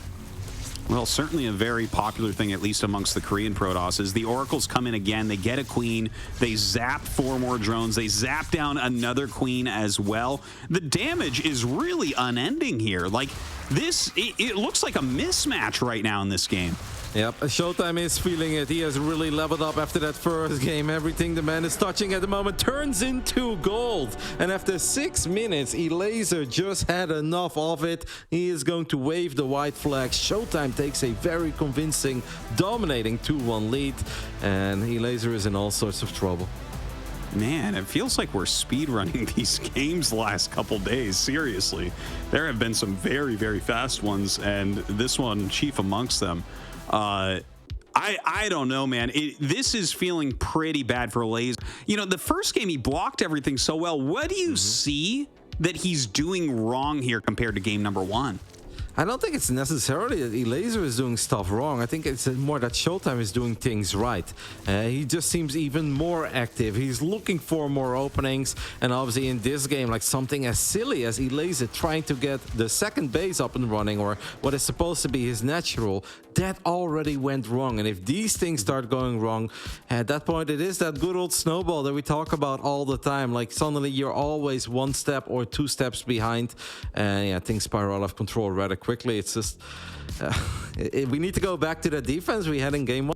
Well, certainly a very popular thing, at least amongst the Korean Protosses. The Oracles come in again, they get a Queen, they zap 4 more drones, they zap down another Queen as well. The damage is really unending here. Like, this, it looks like a mismatch right now in this game. Yep, ShoWTimE is feeling it. He has really leveled up after that first game. Everything the man is touching at the moment turns into gold. And after 6 minutes, Elazer just had enough of it. He is going to wave the white flag. ShoWTimE takes a very convincing, dominating 2-1 lead. And Elazer is in all sorts of trouble. Man, it feels like we're speedrunning these games the last couple days. Seriously. There have been some very, very fast ones, and this one chief amongst them. I don't know, man. This is feeling pretty bad for Elazer. You know, the first game he blocked everything so well. What do you see that he's doing wrong here compared to game number 1? I don't think it's necessarily that Elazer is doing stuff wrong. I think it's more that ShoWTimE is doing things right. He just seems even more active. He's looking for more openings. And obviously in this game, like something as silly as Elazer trying to get the second base up and running, or what is supposed to be his natural, that already went wrong. And if these things start going wrong, at that point it is that good old snowball that we talk about all the time. Like suddenly you're always 1 step or 2 steps behind. And yeah, things spiral out of control rather quickly. It's just we need to go back to the defense we had in game 1.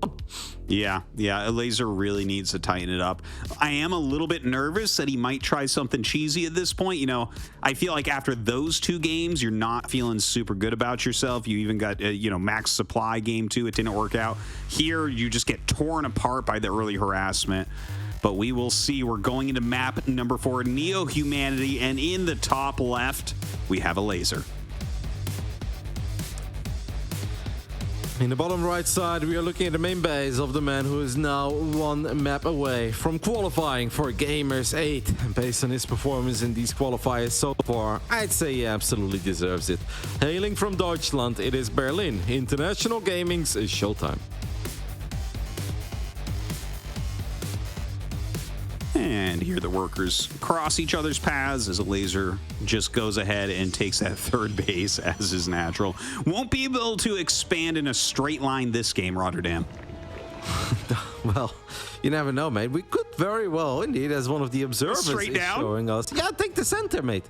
Yeah, Elazer really needs to tighten it up. I am a little bit nervous that he might try something cheesy at this point. You know, I feel like after those 2 games, you're not feeling super good about yourself. You even got, max supply game 2. It didn't work out. Here, you just get torn apart by the early harassment. But we will see. We're going into map number 4, NeoHumanity, and in the top left, we have Elazer. In the bottom right side, we are looking at the main base of the man who is now 1 map away from qualifying for Gamers 8. And based on his performance in these qualifiers so far, I'd say he absolutely deserves it. Hailing from Deutschland, it is Berlin. International Gaming's ShoWTimE. And here the workers cross each other's paths as Elazer just goes ahead and takes that 3rd base as is natural. Won't be able to expand in a straight line this game, Rotterdam. Well, you never know, mate. We could very well, indeed, as one of the observers Straight is down? showing us. Yeah, take the center, mate.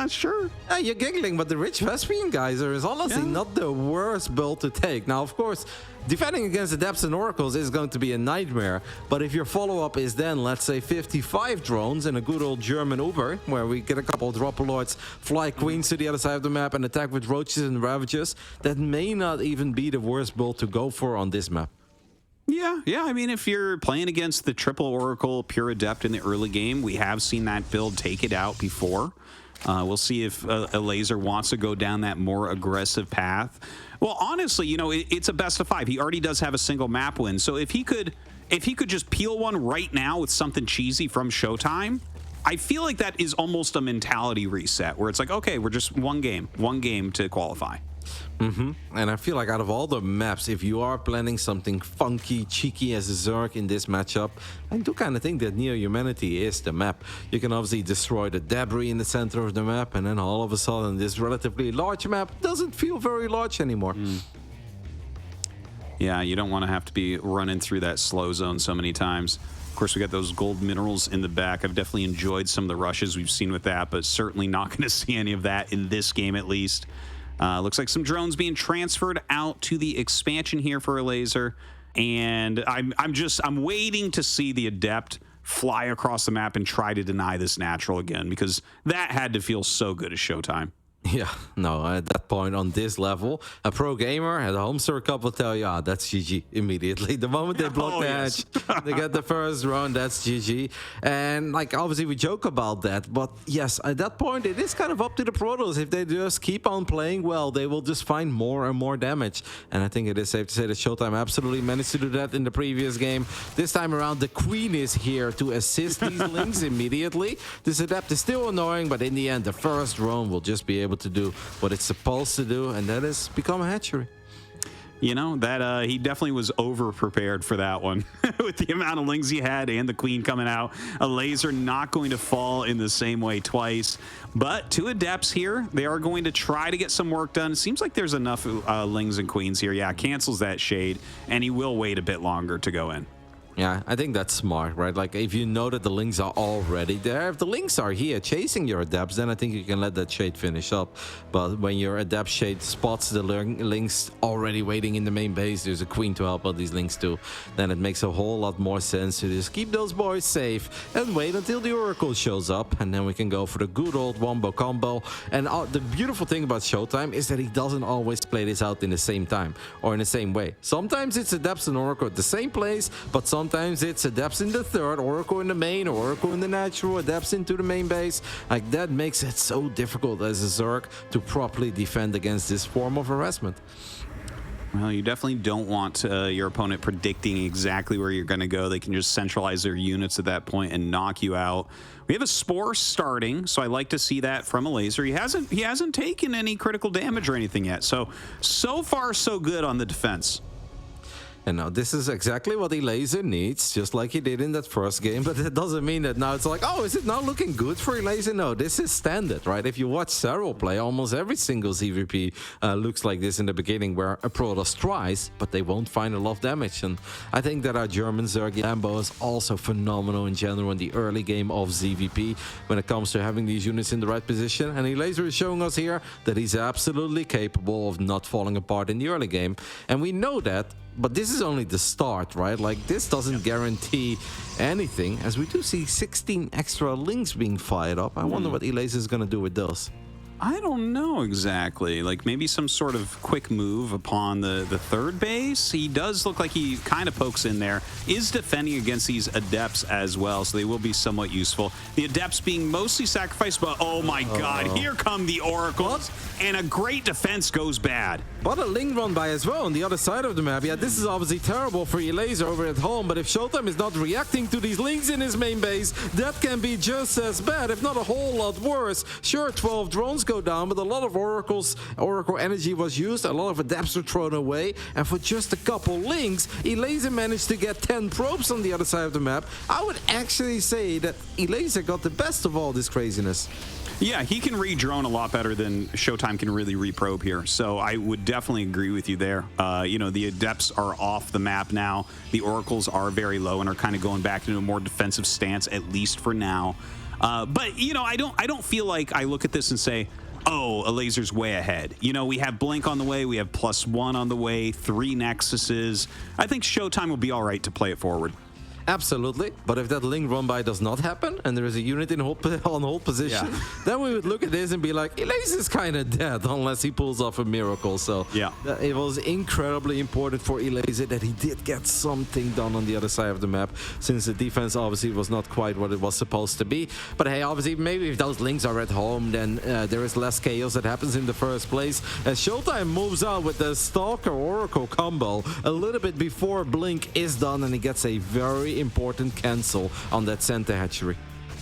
Sure. Yeah, you're giggling, but the rich Vespian geyser is honestly not the worst build to take. Now, of course, defending against Adepts and Oracles is going to be a nightmare, but if your follow-up is then, let's say, 55 drones in a good old German Uber, where we get a couple of Dropoloids, fly Queens to the other side of the map and attack with Roaches and Ravages, that may not even be the worst build to go for on this map. Yeah. I mean, if you're playing against the triple Oracle Pure Adept in the early game, we have seen that build take it out before. We'll see if Elazer wants to go down that more aggressive path. Well, honestly, it's a best of 5. He already does have a single map win. So if he could just peel one right now with something cheesy from ShoWTimE, I feel like that is almost a mentality reset where it's like, okay, we're just one game to qualify. And I feel like out of all the maps, if you are planning something funky, cheeky as a Zerg in this matchup, I do kind of think that NeoHumanity is the map. You can obviously destroy the debris in the center of the map, and then all of a sudden this relatively large map doesn't feel very large anymore. Yeah, you don't want to have to be running through that slow zone so many times. Of course, we got those gold minerals in the back. I've definitely enjoyed some of the rushes we've seen with that, but certainly not going to see any of that in this game at least. Looks like some drones being transferred out to the expansion here for Elazer, and I'm waiting to see the Adept fly across the map and try to deny this natural again, because that had to feel so good as ShoWTimE. Yeah, no, at that point on this level, a pro gamer at a home circup will tell you, that's GG immediately. The moment they block the edge, they get the first round, that's GG. And like, obviously we joke about that, but yes, at that point, it is kind of up to the Protoss. If they just keep on playing well, they will just find more and more damage. And I think it is safe to say that ShoWTimE absolutely managed to do that in the previous game. This time around, the Queen is here to assist these links immediately. This Adept is still annoying, but in the end, the first drone will just be able to do what it's supposed to do, and that is become a hatchery. That he definitely was over prepared for that one with the amount of lings he had and the Queen coming out. Elazer not going to fall in the same way twice, but 2 Adepts here. They are going to try to get some work done. It seems like there's enough lings and Queens here. Yeah, cancels that shade, and he will wait a bit longer to go in. Yeah, I think that's smart, right? Like, if you know that the links are already there, if the links are here chasing your adepts, then I think you can let that shade finish up. But when your adept shade spots the links already waiting in the main base, there's a Queen to help out these links too, then it makes a whole lot more sense to just keep those boys safe and wait until the Oracle shows up, and then we can go for the good old wombo combo. And the beautiful thing about ShoWTimE is that he doesn't always play this out in the same time or in the same way. Sometimes it's adepts and Oracle at the same place, but sometimes it's Adepts in the third, Oracle in the main, Oracle in the natural, Adepts into the main base. Like, that makes it so difficult as a Zerg to properly defend against this form of harassment. Well, you definitely don't want your opponent predicting exactly where you're going to go. They can just centralize their units at that point and knock you out. We have a Spore starting, so I like to see that from Elazer. He hasn't taken any critical damage or anything yet. So far, so good on the defense. And now this is exactly what Elazer needs, just like he did in that first game. But that doesn't mean that now it's like, oh, is it now looking good for Elazer? No, this is standard, right? If you watch Serral play, almost every single ZVP looks like this in the beginning, where a Protoss tries, but they won't find a lot of damage. And I think that our German Zerg Lambo is also phenomenal in general in the early game of ZVP when it comes to having these units in the right position. And Elazer is showing us here that he's absolutely capable of not falling apart in the early game. And we know that. But this is only the start, right? Like, this doesn't guarantee anything, as we do see 16 extra links being fired up. I wonder what Elazer is going to do with those. I don't know exactly. Like maybe some sort of quick move upon the third base. He does look like he kind of pokes in there. Is defending against these adepts as well, so they will be somewhat useful. The adepts being mostly sacrificed, but oh my god, here come the oracles, and a great defense goes bad. But a link run by as well on the other side of the map. Yeah, this is obviously terrible for Elazer over at home, but if ShoWTimE is not reacting to these links in his main base, that can be just as bad, if not a whole lot worse. Sure, 12 drones go down, but a lot of Oracle energy was used, a lot of adepts were thrown away, and for just a couple links, Elazer managed to get 10 probes on the other side of the map. I would actually say that Elazer got the best of all this craziness. Yeah, he can re-drone a lot better than ShoWTimE can really re-probe here. So I would definitely agree with you there. You know, the adepts are off the map now. The oracles are very low and are kind of going back into a more defensive stance, at least for now. But you know, I don't feel like I look at this and say, oh, Elazer's way ahead. You know, we have Blink on the way, we have +1 on the way, 3 Nexuses. I think ShoWTimE will be all right to play it forward. Absolutely, but if that link run by does not happen and there is a unit in on hold position, then we would look at this and be like, Elazer's kind of dead unless he pulls off a miracle. So yeah, it was incredibly important for Elazer that he did get something done on the other side of the map, since the defense obviously was not quite what it was supposed to be. But hey, obviously, maybe if those links are at home, then there is less chaos that happens in the first place. As ShoWTimE moves out with the Stalker Oracle combo a little bit before Blink is done, and he gets a very important cancel on that center hatchery.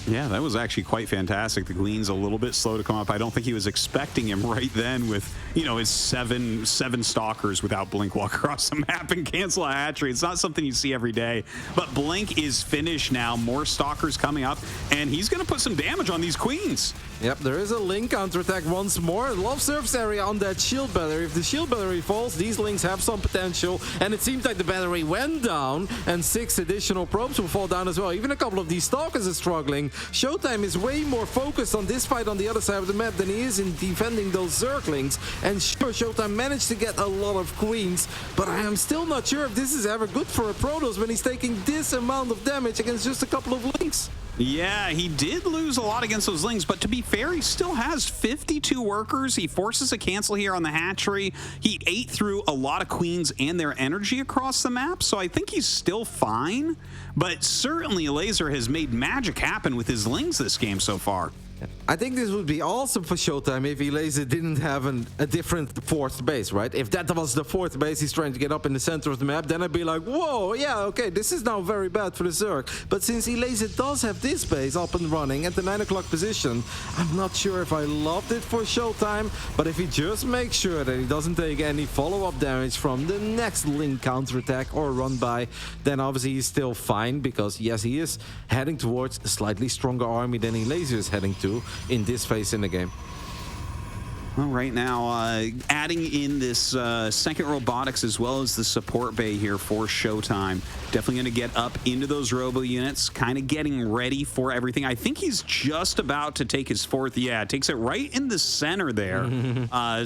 Yeah, that was actually quite fantastic. The Glean's a little bit slow to come up. I don't think he was expecting him right then with, you know, his seven stalkers without Blink walk across the map and cancel a hatchery. It's not something you see every day. But Blink is finished now. More stalkers coming up, and he's going to put some damage on these queens. Yep, there is a link counterattack once more. Love surface area on that shield battery. If the shield battery falls, these links have some potential. And it seems like the battery went down, and 6 additional probes will fall down as well. Even a couple of these stalkers are struggling. ShoWTimE is way more focused on this fight on the other side of the map than he is in defending those Zerglings. And sure, ShoWTimE managed to get a lot of queens, but I am still not sure if this is ever good for a Protoss when he's taking this amount of damage against just a couple of links. Yeah, he did lose a lot against those links, but to be fair, he still has 52 workers. He forces a cancel here on the hatchery. He ate through a lot of queens and their energy across the map, so I think he's still fine. But certainly Elazer has made magic happen with his lings this game so far. I think this would be awesome for ShoWTimE if Elazer didn't have a different fourth base, right? If that was the fourth base he's trying to get up in the center of the map, then I'd be like, whoa, yeah, okay, this is now very bad for the Zerg. But since Elazer does have this base up and running at the 9 o'clock position, I'm not sure if I loved it for ShoWTimE, but if he just makes sure that he doesn't take any follow-up damage from the next link counterattack or run by, then obviously he's still fine, because yes, he is heading towards a slightly stronger army than Elazer is heading to in this phase in the game. Well, right now, adding in this second robotics as well as the support bay here for ShoWTimE. Definitely going to get up into those robo units, kind of getting ready for everything. I think he's just about to take his fourth. Yeah, takes it right in the center there.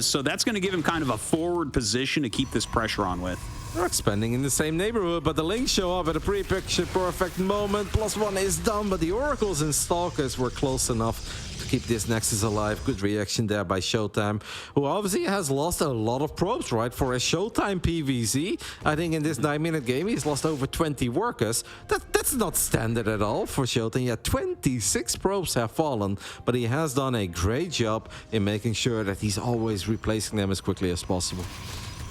So that's going to give him kind of a forward position to keep this pressure on with. They're expanding in the same neighborhood, but the links show up at a pretty picture perfect moment. +1 is done, but the Oracles and Stalkers were close enough to keep this Nexus alive. Good reaction there by ShoWTimE, who obviously has lost a lot of probes, right? For a ShoWTimE PvZ, I think in this 9-minute game, he's lost over 20 workers. That's not standard at all for ShoWTimE. Yeah, 26 probes have fallen, but he has done a great job in making sure that he's always replacing them as quickly as possible.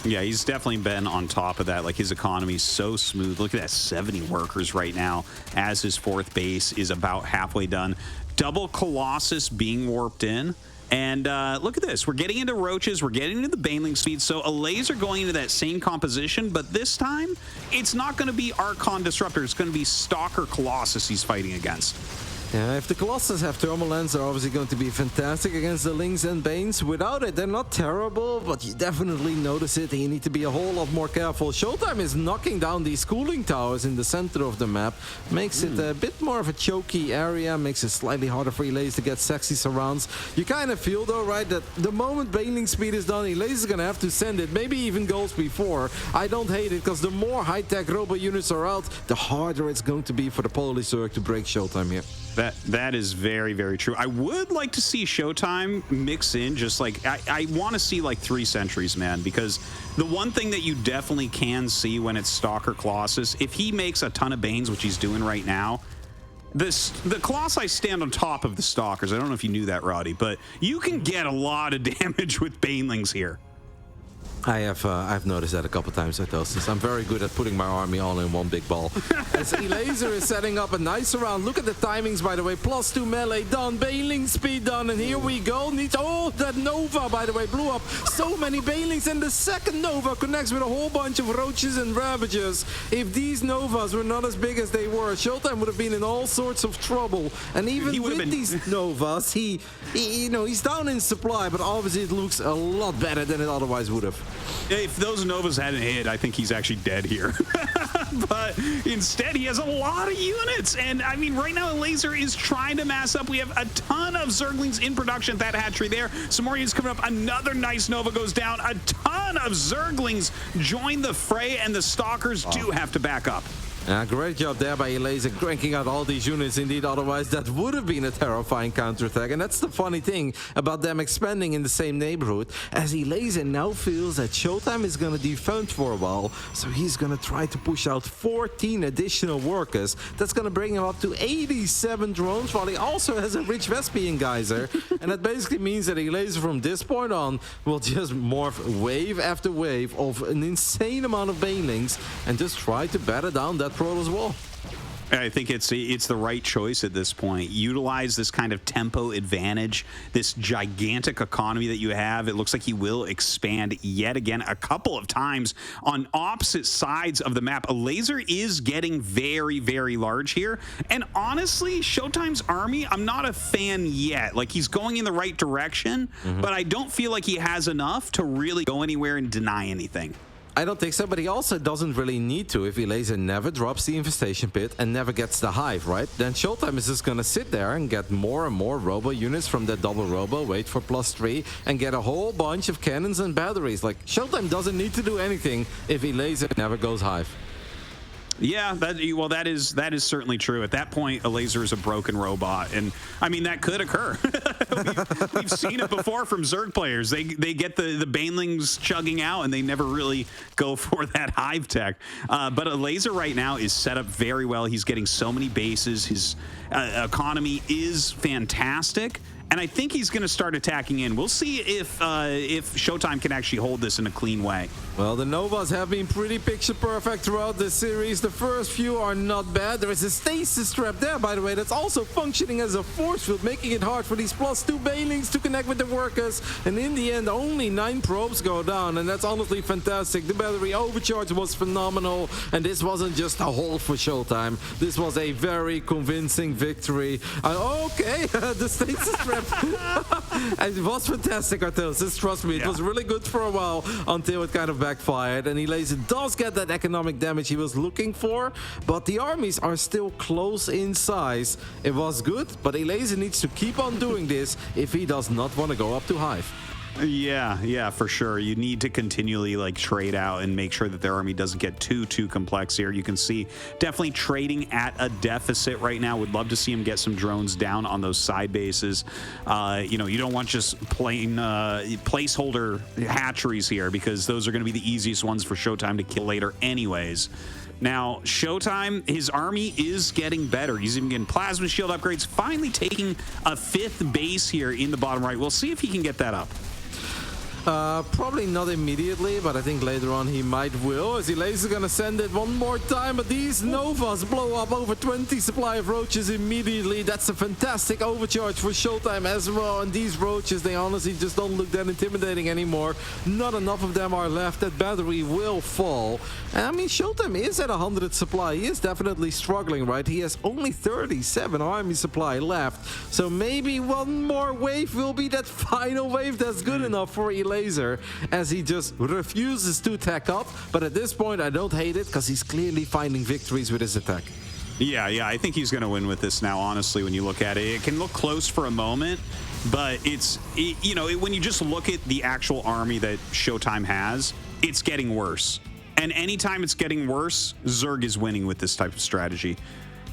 Yeah, he's definitely been on top of that. Like, his economy is so smooth. Look at that, 70 workers right now as his fourth base is about halfway done. Double Colossus being warped in. And look at this. We're getting into roaches. We're getting into the baneling speed. So Elazer going into that same composition, but this time it's not going to be Archon Disruptor. It's going to be Stalker Colossus he's fighting against. Yeah, if the Colossus have thermal lens, they're obviously going to be fantastic against the Lings and Banes. Without it, they're not terrible, but you definitely notice it, and you need to be a whole lot more careful. ShoWTimE is knocking down these cooling towers in the center of the map. Makes it a bit more of a choky area, makes it slightly harder for Elazer to get sexy surrounds. You kind of feel, though, right, that the moment baneling speed is done, Elazer is going to have to send it, maybe even goals before. I don't hate it, because the more high-tech robo units are out, the harder it's going to be for the Polyzerg to break ShoWTimE here. That is very, very true. I would like to see ShoWTimE mix in just like, I want to see like 3 sentries, man, because the one thing that you definitely can see when it's Stalker Colossus, if he makes a ton of Banes, which he's doing right now, the Colossi stand on top of the Stalkers. I don't know if you knew that, Roddy, but you can get a lot of damage with Banelings here. I've noticed that a couple times at Toasters. I'm very good at putting my army all in one big ball. As Elazer is setting up a nice round. Look at the timings, by the way. +2 melee done, baneling speed done, and here we go. Oh, that Nova, by the way, blew up so many banelings, and the second Nova connects with a whole bunch of roaches and ravagers. If these Novas were not as big as they were, ShoWTimE would have been in all sorts of trouble. And even with these Novas, he's down in supply, but obviously it looks a lot better than it otherwise would have. If those Novas hadn't hit, I think he's actually dead here. But instead, he has a lot of units. And I mean, right now, Elazer is trying to mass up. We have a ton of Zerglings in production at that hatchery there. Some more units coming up. Another nice Nova goes down. A ton of Zerglings join the fray, and the Stalkers do have to back up. Great job there by Elazer, cranking out all these units. Indeed, otherwise that would have been a terrifying counterattack. And that's the funny thing about them expanding in the same neighborhood, as Elazer now feels that ShoWTimE is going to defend for a while. So he's going to try to push out 14 additional workers. That's going to bring him up to 87 drones, while he also has a rich Vespian geyser. And that basically means that Elazer from this point on will just morph wave after wave of an insane amount of banelings and just try to batter down that Protoss wall. I think it's the right choice at this point. Utilize this kind of tempo advantage, this gigantic economy that you have. It looks like he will expand yet again a couple of times on opposite sides of the map. Elazer is getting very, very large here. And honestly, ShoWTimE's army, I'm not a fan yet. Like, he's going in the right direction, but I don't feel like he has enough to really go anywhere and deny anything. I don't think so, but he also doesn't really need to if Elazer never drops the infestation pit and never gets the hive, right? Then ShoWTimE is just gonna sit there and get more and more robo units from that double robo, wait for +3, and get a whole bunch of cannons and batteries. Like, ShoWTimE doesn't need to do anything if Elazer never goes hive. Yeah, that is certainly true. At that point, Elazer is a broken robot, and I mean that could occur. we've seen it before from Zerg players. They get the banelings chugging out, and they never really go for that hive tech. But Elazer right now is set up very well. He's getting so many bases. His economy is fantastic. And I think he's going to start attacking in. We'll see if ShoWTimE can actually hold this in a clean way. Well, the Novas have been pretty picture perfect throughout this series. The first few are not bad. There is a stasis trap there, by the way, that's also functioning as a force field, making it hard for these +2 banelings to connect with the workers. And in the end, only 9 probes go down, and that's honestly fantastic. The battery overcharge was phenomenal, and this wasn't just a hold for ShoWTimE. This was a very convincing victory. Okay, the stasis trap. And it was fantastic, Artelis. Trust me, it was really good for a while until it kind of backfired. And Elazer does get that economic damage he was looking for, but the armies are still close in size. It was good, but Elazer needs to keep on doing this if he does not want to go up to hive. Yeah, for sure. You need to continually like trade out and make sure that their army doesn't get too complex here. You can see definitely trading at a deficit right now. Would love to see him get some drones down on those side bases. You don't want just plain placeholder hatcheries here, because those are going to be the easiest ones for ShoWTimE to kill later anyways. Now, ShoWTimE, his army is getting better. He's even getting plasma shield upgrades, finally taking a 5th base here in the bottom right. We'll see if he can get that up. Probably not immediately, but I think later on he might will. As Elazer gonna send it one more time, but these Novas blow up over 20 supply of roaches immediately. That's a fantastic overcharge for ShoWTimE as well. And these roaches, they honestly just don't look that intimidating anymore. Not enough of them are left. That battery will fall. And I mean, ShoWTimE is at 100 supply. He is definitely struggling, right? He has only 37 army supply left. So maybe one more wave will be that final wave that's good enough for Elazer, as he just refuses to tack up. But at this point, I don't hate it, because he's clearly finding victories with his attack. Yeah, I think he's going to win with this now, honestly, when you look at it. It can look close for a moment, but when you just look at the actual army that ShoWTimE has, it's getting worse. And anytime it's getting worse, Zerg is winning with this type of strategy.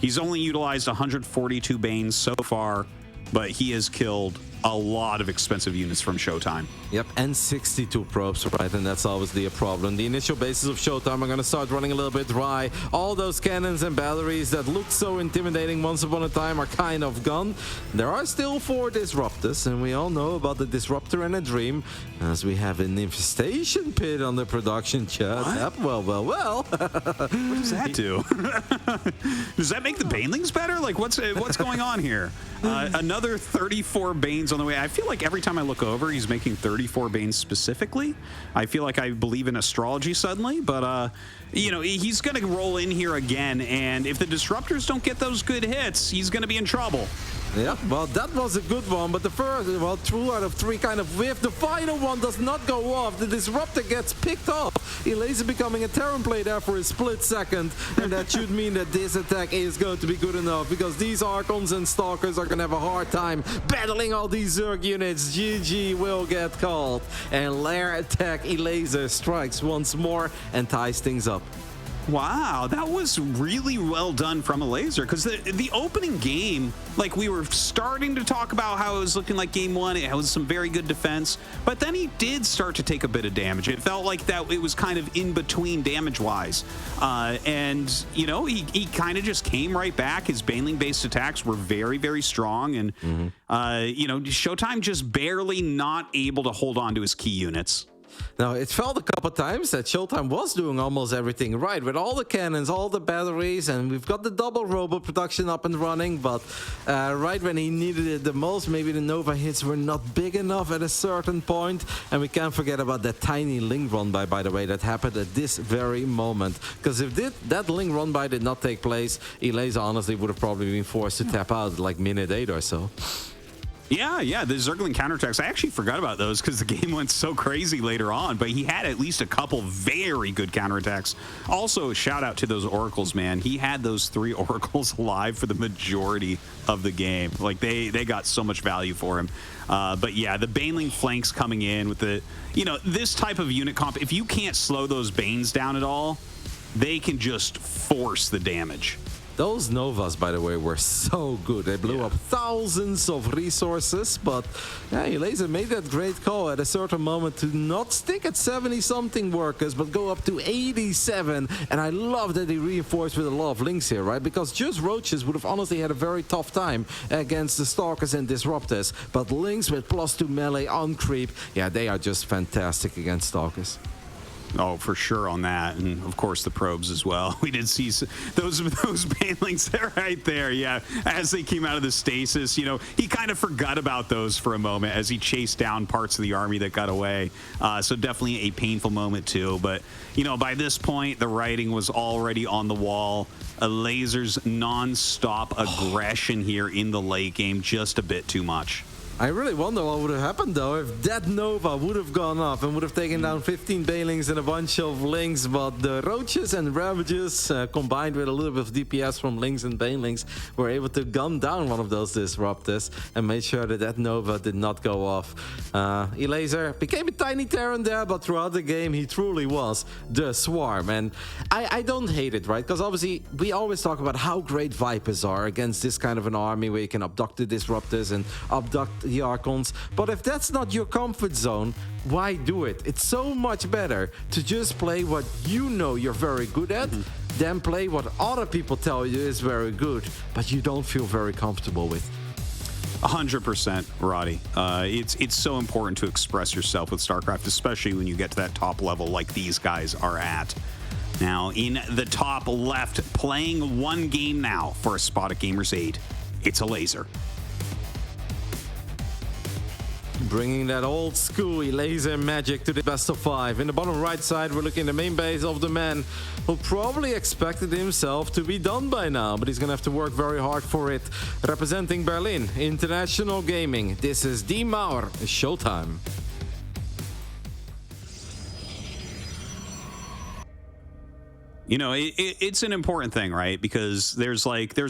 He's only utilized 142 Banes so far, but he has killed a lot of expensive units from ShoWTimE. Yep, and 62 probes, right? And that's obviously a problem. The initial bases of ShoWTimE are going to start running a little bit dry. All those cannons and batteries that looked so intimidating once upon a time are kind of gone. There are still 4 disruptors, and we all know about the disruptor and a dream, as we have an infestation pit on the production chat. Yep, well. What does that do? Does that make the banelings better? Like, what's going on here? Another 34 Banes on the way. I feel like every time I look over, he's making 34 Banes specifically. I feel like I believe in astrology suddenly, but he's going to roll in here again, and if the disruptors don't get those good hits, he's going to be in trouble. Yeah, well, that was a good one, but the first, 2 out of 3 kind of whiff. The final one does not go off. The disruptor gets picked off. Elazer becoming a Terran play there for a split second, and that should mean that this attack is going to be good enough, because these Archons and Stalkers are going to have a hard time battling all these Zerg units. GG will get called, and Lair attack Elazer strikes once more and ties things up. Wow, that was really well done from Elazer, because the opening game, like, we were starting to talk about how it was looking like game 1. It was some very good defense, but then he did start to take a bit of damage. It felt like that it was kind of in between damage-wise, and he kind of just came right back. His Baneling-based attacks were very, very strong, and ShoWTimE just barely not able to hold on to his key units. Now, it felt a couple times that ShoWTimE was doing almost everything right, with all the cannons, all the batteries, and we've got the double robot production up and running, but right when he needed it the most, maybe the Nova hits were not big enough at a certain point, and we can't forget about that tiny Ling run by the way, that happened at this very moment, because if that Ling run by did not take place, Elazer honestly would have probably been forced to tap out like minute 8 or so. Yeah, the Zergling counterattacks, I actually forgot about those because the game went so crazy later on, but he had at least a couple very good counterattacks. Also, a shout out to those Oracles, man. He had those 3 Oracles alive for the majority of the game. Like, they got so much value for him. But yeah, the Baneling flanks coming in with this type of unit comp, if you can't slow those Banes down at all, they can just force the damage. Those Novas, by the way, were so good. They blew up thousands of resources, but Elazer made that great call at a certain moment to not stick at 70-something workers, but go up to 87. And I love that he reinforced with a lot of links here, right? Because just roaches would have honestly had a very tough time against the Stalkers and Disruptors. But links with +2 melee on creep, they are just fantastic against Stalkers. Oh, for sure on that. And of course the probes as well. We did see those Banelings there right there. Yeah, as they came out of the stasis, he kind of forgot about those for a moment as he chased down parts of the army that got away. So definitely a painful moment too. But, by this point, the writing was already on the wall. Elazer's non-stop aggression here in the late game, just a bit too much. I really wonder what would have happened, though, if that Nova would have gone off and would have taken down 15 Banelings and a bunch of Lings, but the Roaches and Ravages, combined with a little bit of DPS from Lings and Banelings, were able to gun down one of those Disruptors and made sure that Nova did not go off. Elazer became a tiny Terran there, but throughout the game, he truly was the Swarm. And I don't hate it, right? Because obviously, we always talk about how great Vipers are against this kind of an army where you can abduct the Disruptors and abduct the Archons, but if that's not your comfort zone, why do it? It's so much better to just play what you're very good at than play what other people tell you is very good, but you don't feel very comfortable with. 100%, Roddy. It's so important to express yourself with StarCraft, especially when you get to that top level like these guys are at. Now, in the top left, playing one game now for a spot at Gamers 8, it's Elazer. Bringing that old school Elazer magic to the best of 5. In the bottom right side, we're looking at the main base of the man who probably expected himself to be done by now, but he's gonna have to work very hard for it. Representing Berlin International Gaming, this is D Mauer, ShoWTimE. You know, it's an important thing, right? Because there's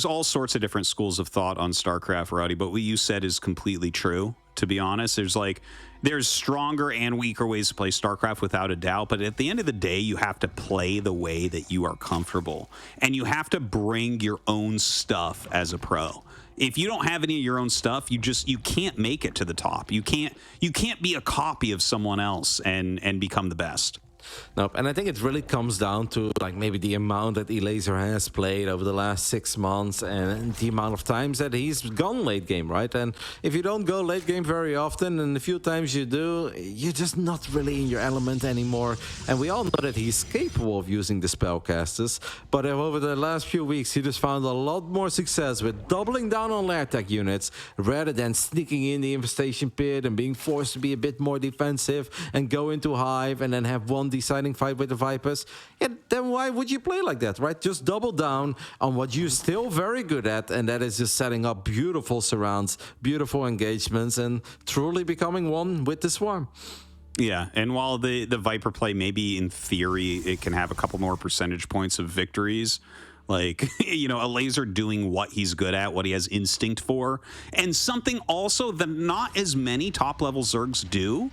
all sorts of different schools of thought on StarCraft, Roddy, but what you said is completely true, to be honest. There's stronger and weaker ways to play StarCraft without a doubt, but at the end of the day, you have to play the way that you are comfortable, and you have to bring your own stuff as a pro. If you don't have any of your own stuff, you can't make it to the top. You can't be a copy of someone else and become the best. Nope, and I think it really comes down to like maybe the amount that Elazer has played over the last 6 months and the amount of times that he's gone late game, right? And if you don't go late game very often, and the few times you do, you're just not really in your element anymore. And we all know that he's capable of using the spellcasters, but over the last few weeks, he just found a lot more success with doubling down on lair tech units rather than sneaking in the infestation pit and being forced to be a bit more defensive and go into hive and then have one deciding fight with the Vipers. Yeah, then why would you play like that, right? Just double down on what you're still very good at, and that is just setting up beautiful surrounds, beautiful engagements, and truly becoming one with the swarm. Yeah, and while the Viper play, maybe in theory, it can have a couple more percentage points of victories, like, you know, Elazer doing what he's good at, what he has instinct for, and something also that not as many top-level Zergs do.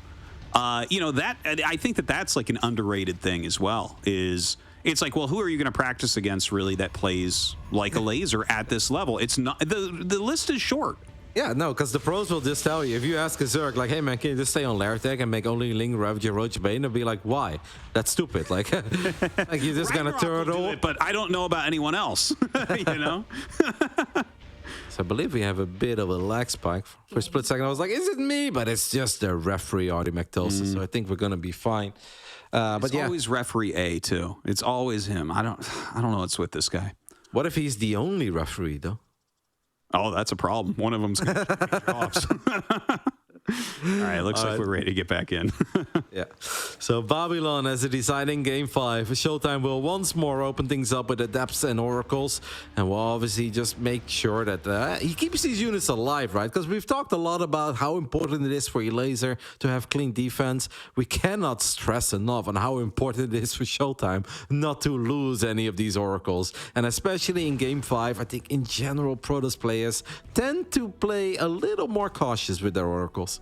You know, that I think that's like an underrated thing as well. It's like, well, who are you going to practice against really that plays like Elazer at this level? It's not, the list is short. Yeah, no, because the pros will just tell you, if you ask a Zerg, like, hey man, can you just stay on lair tech and make only Ling, Ravager, Roach, Bane? They'll be like, why? That's stupid. Like, like you're just going to turn it all. But I don't know about anyone else, you know? So I believe we have a bit of a lag spike. For a split second, I was like, is it me? But it's just the referee, Artie McTilson. So I think we're going to be fine. But it's always referee A, too. It's always him. I don't know what's with this guy. What if he's the only referee, though? Oh, that's a problem. One of them's going to drops. All right, looks like we're ready to get back in. Yeah. So Babylon as a deciding game 5. ShoWTimE will once more open things up with Adepts and Oracles, and will obviously just make sure that he keeps these units alive, right? Because we've talked a lot about how important it is for Elazer to have clean defense. We cannot stress enough on how important it is for ShoWTimE not to lose any of these Oracles. And especially in game 5, I think in general Protoss players tend to play a little more cautious with their Oracles.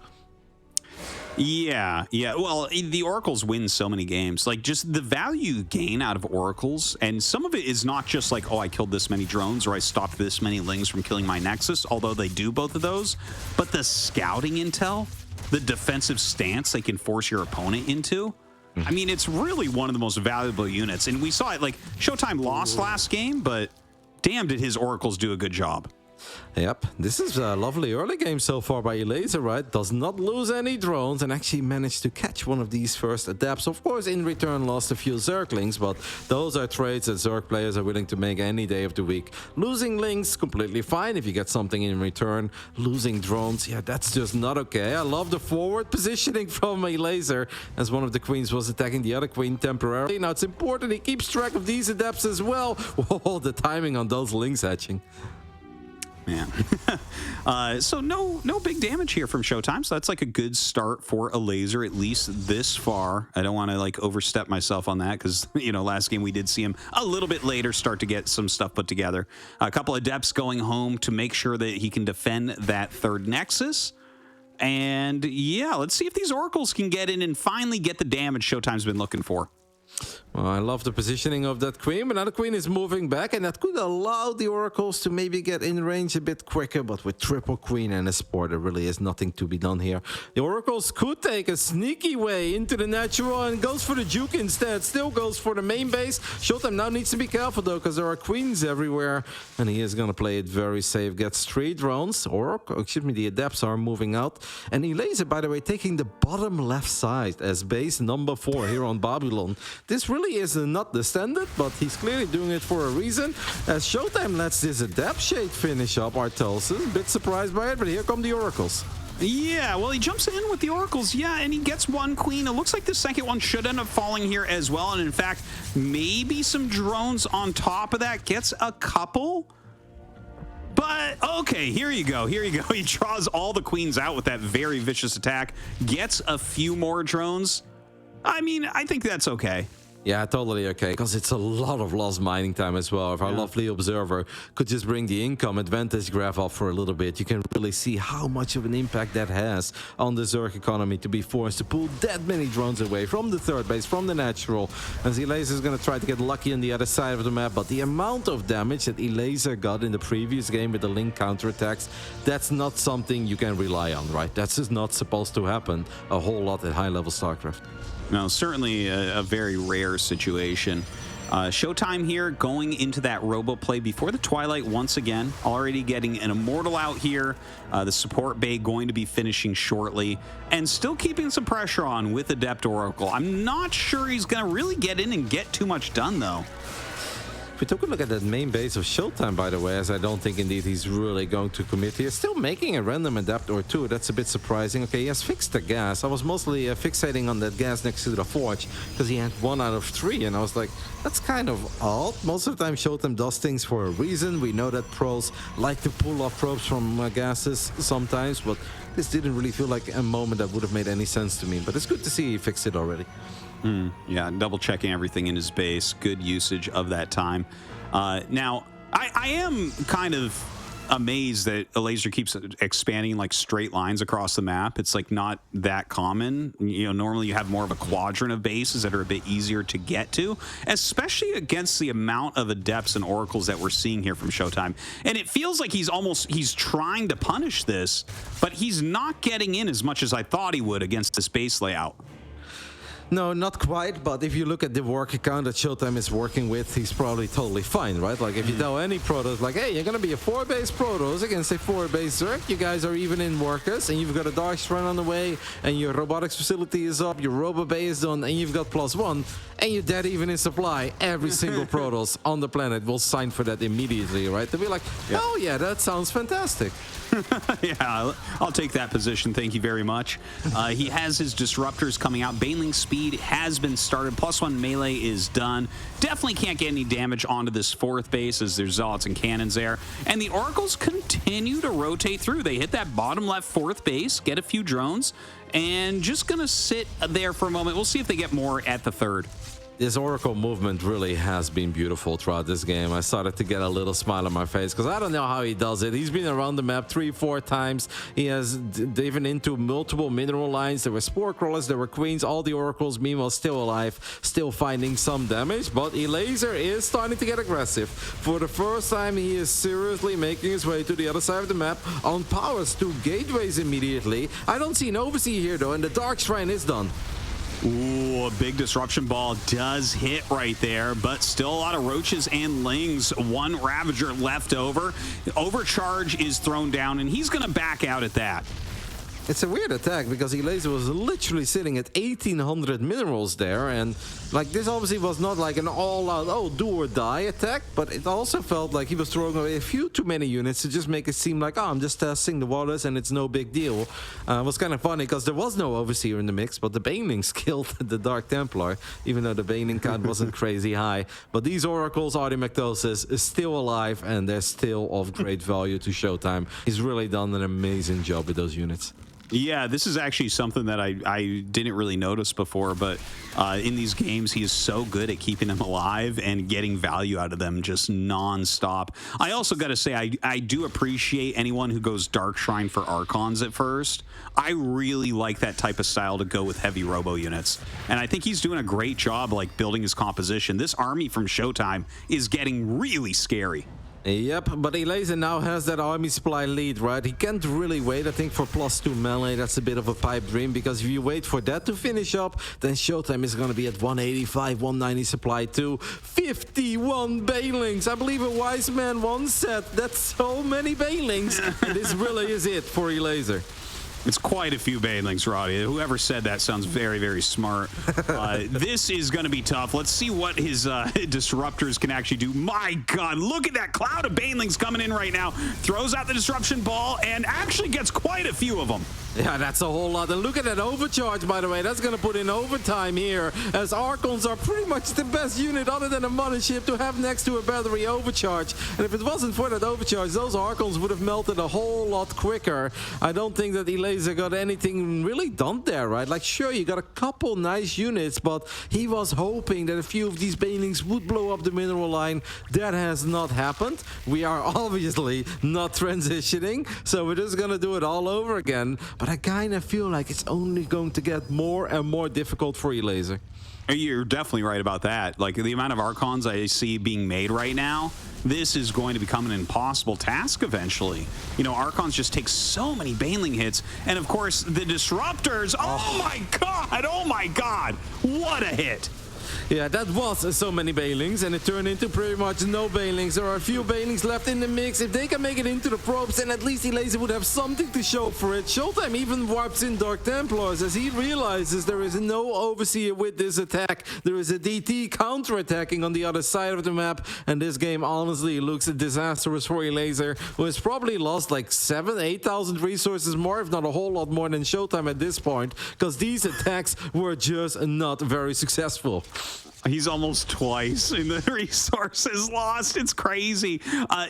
Yeah. Well, the Oracles win so many games. Like, just the value you gain out of Oracles, and some of it is not just like, oh, I killed this many drones or I stopped this many Lings from killing my Nexus, although they do both of those, but the scouting intel, the defensive stance they can force your opponent into, I mean, it's really one of the most valuable units. And we saw it, like, ShoWTimE lost last game, but damn, did his Oracles do a good job. Yep, this is a lovely early game so far by Elazer, right? Does not lose any drones and actually managed to catch one of these first adepts. Of course, in return, lost a few Zerglings, but those are trades that Zerg players are willing to make any day of the week. Losing Lings, completely fine if you get something in return. Losing drones, yeah, that's just not okay. I love the forward positioning from Elazer, as one of the queens was attacking the other queen temporarily. Now, it's important he keeps track of these adepts as well. Whoa, the timing on those Lings hatching. Man. So no big damage here from ShoWTimE. So that's like a good start for Elazer, at least this far. I don't want to like overstep myself on that because, you know, last game we did see him a little bit later start to get some stuff put together. A couple of Adepts going home to make sure that he can defend that third Nexus. And yeah, let's see if these Oracles can get in and finally get the damage ShoWTimE's been looking for. Well, I love the positioning of that queen, but now the queen is moving back, and that could allow the oracles to maybe get in range a bit quicker, but with triple queen and a sport, there really is nothing to be done here. The oracles could take a sneaky way into the natural and goes for the juke instead, still goes for the main base. ShoWTimE now needs to be careful though, because there are queens everywhere, and he is going to play it very safe. Gets 3 drones, the adepts are moving out, and Elazer, by the way, taking the bottom left side as base number 4 here on Babylon. This really is not the standard, but he's clearly doing it for a reason. As ShoWTimE lets this Adept Shade finish up Artelsis, a bit surprised by it, but here come the Oracles. Yeah, well, he jumps in with the Oracles, yeah, and he gets 1 queen. It looks like the second one should end up falling here as well, and in fact, maybe some drones on top of that. Gets a couple. But, okay, here you go. He draws all the queens out with that very vicious attack. Gets a few more drones. I mean, I think that's okay. Yeah, totally okay, because it's a lot of lost mining time as well. If our lovely observer could just bring the income advantage graph up for a little bit, you can really see how much of an impact that has on the Zerg economy to be forced to pull that many drones away from the third base, from the natural. As Elazer is going to try to get lucky on the other side of the map, but the amount of damage that Elazer got in the previous game with the link counterattacks, that's not something you can rely on, right? That's just not supposed to happen a whole lot at high-level StarCraft. No, certainly a very rare situation. ShoWTimE here going into that robo play before the Twilight once again. Already getting an Immortal out here. The support bay going to be finishing shortly. And still keeping some pressure on with Adept Oracle. I'm not sure he's going to really get in and get too much done, though. If we took a look at that main base of ShoWTimE, by the way, as I don't think indeed he's really going to commit. He is still making a random adapt or two. That's a bit surprising. Okay, he has fixed the gas. I was mostly fixating on that gas next to the forge because he had 1 out of 3, and I was like, that's kind of odd. Most of the time ShoWTimE does things for a reason. We know that pros like to pull off probes from gases sometimes, but this didn't really feel like a moment that would have made any sense to me. But it's good to see he fixed it already. Yeah, double checking everything in his base. Good usage of that time. Now, I am kind of amazed that Elazer keeps expanding like straight lines across the map. It's like not that common. You know, normally you have more of a quadrant of bases that are a bit easier to get to, especially against the amount of adepts and oracles that we're seeing here from ShoWTimE. And it feels like he's trying to punish this, but he's not getting in as much as I thought he would against this base layout. No, not quite, but if you look at the work account that ShoWTimE is working with, he's probably totally fine, right? Like, if you tell any Protoss, like, hey, you're gonna be a 4-base Protoss against a 4-base Zerg, you guys are even in workers, and you've got a Dark Shrine on the way, and your robotics facility is up, your Robo Bay is done, and you've got +1, and you're dead even in supply, every single Protoss on the planet will sign for that immediately, right? They'll be like, oh yeah, that sounds fantastic. Yeah, I'll take that position. Thank you very much. He has his disruptors coming out. Baneling speed has been started. +1 melee is done. Definitely can't get any damage onto this 4th base as there's zealots and cannons there. And the oracles continue to rotate through. They hit that bottom left 4th base, get a few drones, and just gonna sit there for a moment. We'll see if they get more at the 3rd. This Oracle movement really has been beautiful throughout this game. I started to get a little smile on my face because I don't know how he does it. He's been around the map 3-4 times. He has driven into multiple mineral lines. There were spore crawlers, there were queens, all the oracles, meanwhile still alive, still finding some damage. But Elazer is starting to get aggressive. For the first time, he is seriously making his way to the other side of the map on powers 2 gateways immediately. I don't see an overseer here though, and the Dark Shrine is done. Ooh, a big disruption ball does hit right there, but still a lot of roaches and lings. 1 Ravager left over. Overcharge is thrown down, and he's going to back out at that. It's a weird attack because Elazer was literally sitting at 1800 minerals there, and like this obviously was not like an all-out, oh, do or die attack, but it also felt like he was throwing away a few too many units to just make it seem like, oh, I'm just testing the waters and it's no big deal. It was kind of funny because there was no Overseer in the mix, but the Banelings killed the Dark Templar, even though the Baneling count wasn't crazy high. But these Oracles, Artimectosis, is still alive, and they're still of great value to ShoWTimE. He's really done an amazing job with those units. Yeah, this is actually something that I didn't really notice before, but in these games, he is so good at keeping them alive and getting value out of them just non-stop. I also got to say, I do appreciate anyone who goes Dark Shrine for Archons at first. I really like that type of style to go with heavy robo units, and I think he's doing a great job like building his composition. This army from ShoWTimE is getting really scary. Yep, but Elazer now has that army supply lead, right? He can't really wait, I think, for +2 melee. That's a bit of a pipe dream, because if you wait for that to finish up, then ShoWTimE is going to be at 185, 190 supply too. 51 Banelings! I believe a wise man once said, that's so many Banelings! And this really is it for Elazer. It's quite a few Banelings, Roddy. Whoever said that sounds very, very smart. This is going to be tough. Let's see what his disruptors can actually do. My God, look at that cloud of Banelings coming in right now. Throws out the disruption ball and actually gets quite a few of them. Yeah, that's a whole lot. And look at that overcharge, by the way. That's going to put in overtime here, as Archons are pretty much the best unit other than a mothership to have next to a battery overcharge. And if it wasn't for that overcharge, those Archons would have melted a whole lot quicker. I don't think that Elazer got anything really done there, right? Like, sure, you got a couple nice units, but he was hoping that a few of these Banelings would blow up the mineral line. That has not happened. We are obviously not transitioning, so we're just going to do it all over again. But I kind of feel like it's only going to get more and more difficult for Elazer. You're definitely right about that. Like, the amount of Archons I see being made right now, this is going to become an impossible task eventually. You know, Archons just take so many Baneling hits. And of course, the disruptors, oh my God, what a hit. Yeah, that was so many Banelings, and it turned into pretty much no Banelings. There are a few Banelings left in the mix. If they can make it into the probes, then at least Elazer would have something to show for it. ShoWTimE even wipes in Dark Templars as he realizes there is no Overseer with this attack. There is a DT counter-attacking on the other side of the map, and this game honestly looks disastrous for Elazer, who has probably lost like 8,000 resources more, if not a whole lot more than ShoWTimE at this point, because these attacks were just not very successful. He's almost twice in the resources lost. It's crazy.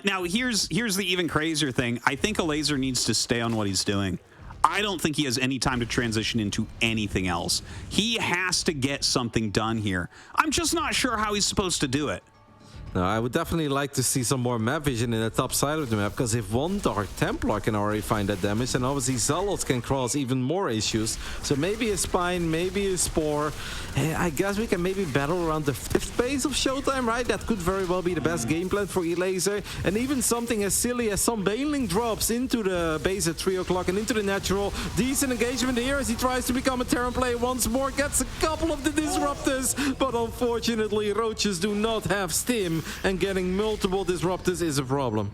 Now, here's the even crazier thing. I think Elazer needs to stay on what he's doing. I don't think he has any time to transition into anything else. He has to get something done here. I'm just not sure how he's supposed to do it. Now, I would definitely like to see some more map vision in the top side of the map, because if one Dark Templar can already find that damage, then obviously Zealots can cause even more issues. So maybe a Spine, maybe a Spore. I guess we can maybe battle around the 5th base of ShoWTimE, right? That could very well be the best game plan for Elazer. And even something as silly as some Baneling drops into the base at 3 o'clock and into the natural. Decent engagement here as he tries to become a Terran player once more. Gets a couple of the disruptors, but unfortunately Roaches do not have stim. And getting multiple disruptors is a problem.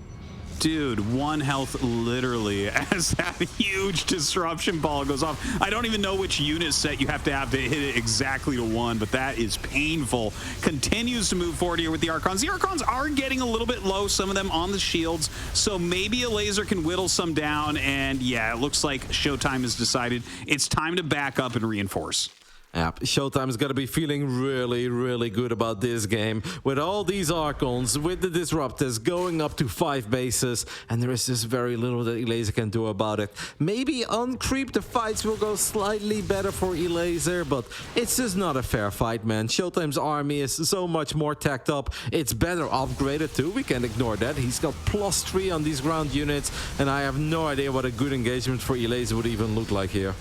Dude, 1 health literally as that huge disruption ball goes off. I don't even know which unit set you have to hit it exactly to 1, but that is painful. Continues to move forward here with the Archons. The Archons are getting a little bit low, some of them on the shields, so maybe Elazer can whittle some down, and yeah, it looks like ShoWTimE has decided it's time to back up and reinforce. Yeah, ShoWTimE is going to be feeling really, really good about this game. With all these Archons, with the Disruptors going up to 5 bases, and there is just very little that Elazer can do about it. Maybe on creep, the fights will go slightly better for Elazer, but it's just not a fair fight, man. ShoWTimE's army is so much more tacked up. It's better upgraded too, we can't ignore that. He's got +3 on these ground units, and I have no idea what a good engagement for Elazer would even look like here.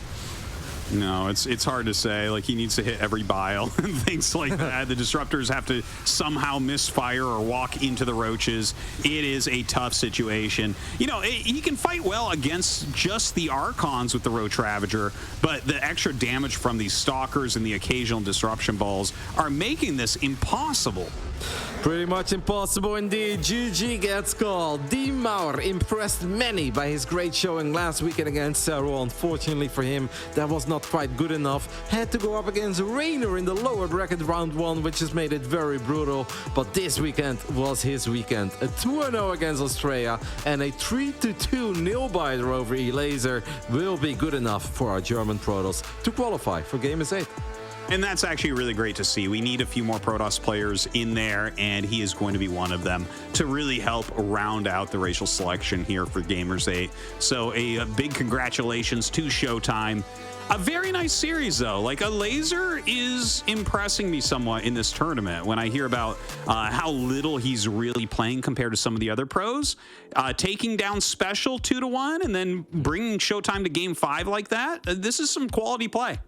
No, it's hard to say. Like, he needs to hit every bile and things like that. The disruptors have to somehow misfire or walk into the roaches. It is a tough situation. You know, he can fight well against just the Archons with the Roach Ravager, but the extra damage from these Stalkers and the occasional disruption balls are making this impossible. Pretty much impossible indeed. GG gets called. D. Mauer impressed many by his great showing last weekend against Zero. Unfortunately for him, that was not quite good enough. Had to go up against Rainer in the lower bracket round 1, which has made it very brutal. But this weekend was his weekend. A 2-0 against Australia and a 3-2 nail-biter over Elazer will be good enough for our German Protoss to qualify for Gamers 8. And that's actually really great to see. We need a few more Protoss players in there, and he is going to be one of them to really help round out the racial selection here for Gamers 8. So a big congratulations to ShoWTimE. A very nice series, though. Like, Elazer is impressing me somewhat in this tournament when I hear about how little he's really playing compared to some of the other pros. Taking down Special 2-1 and then bringing ShoWTimE to Game 5 like that, this is some quality play.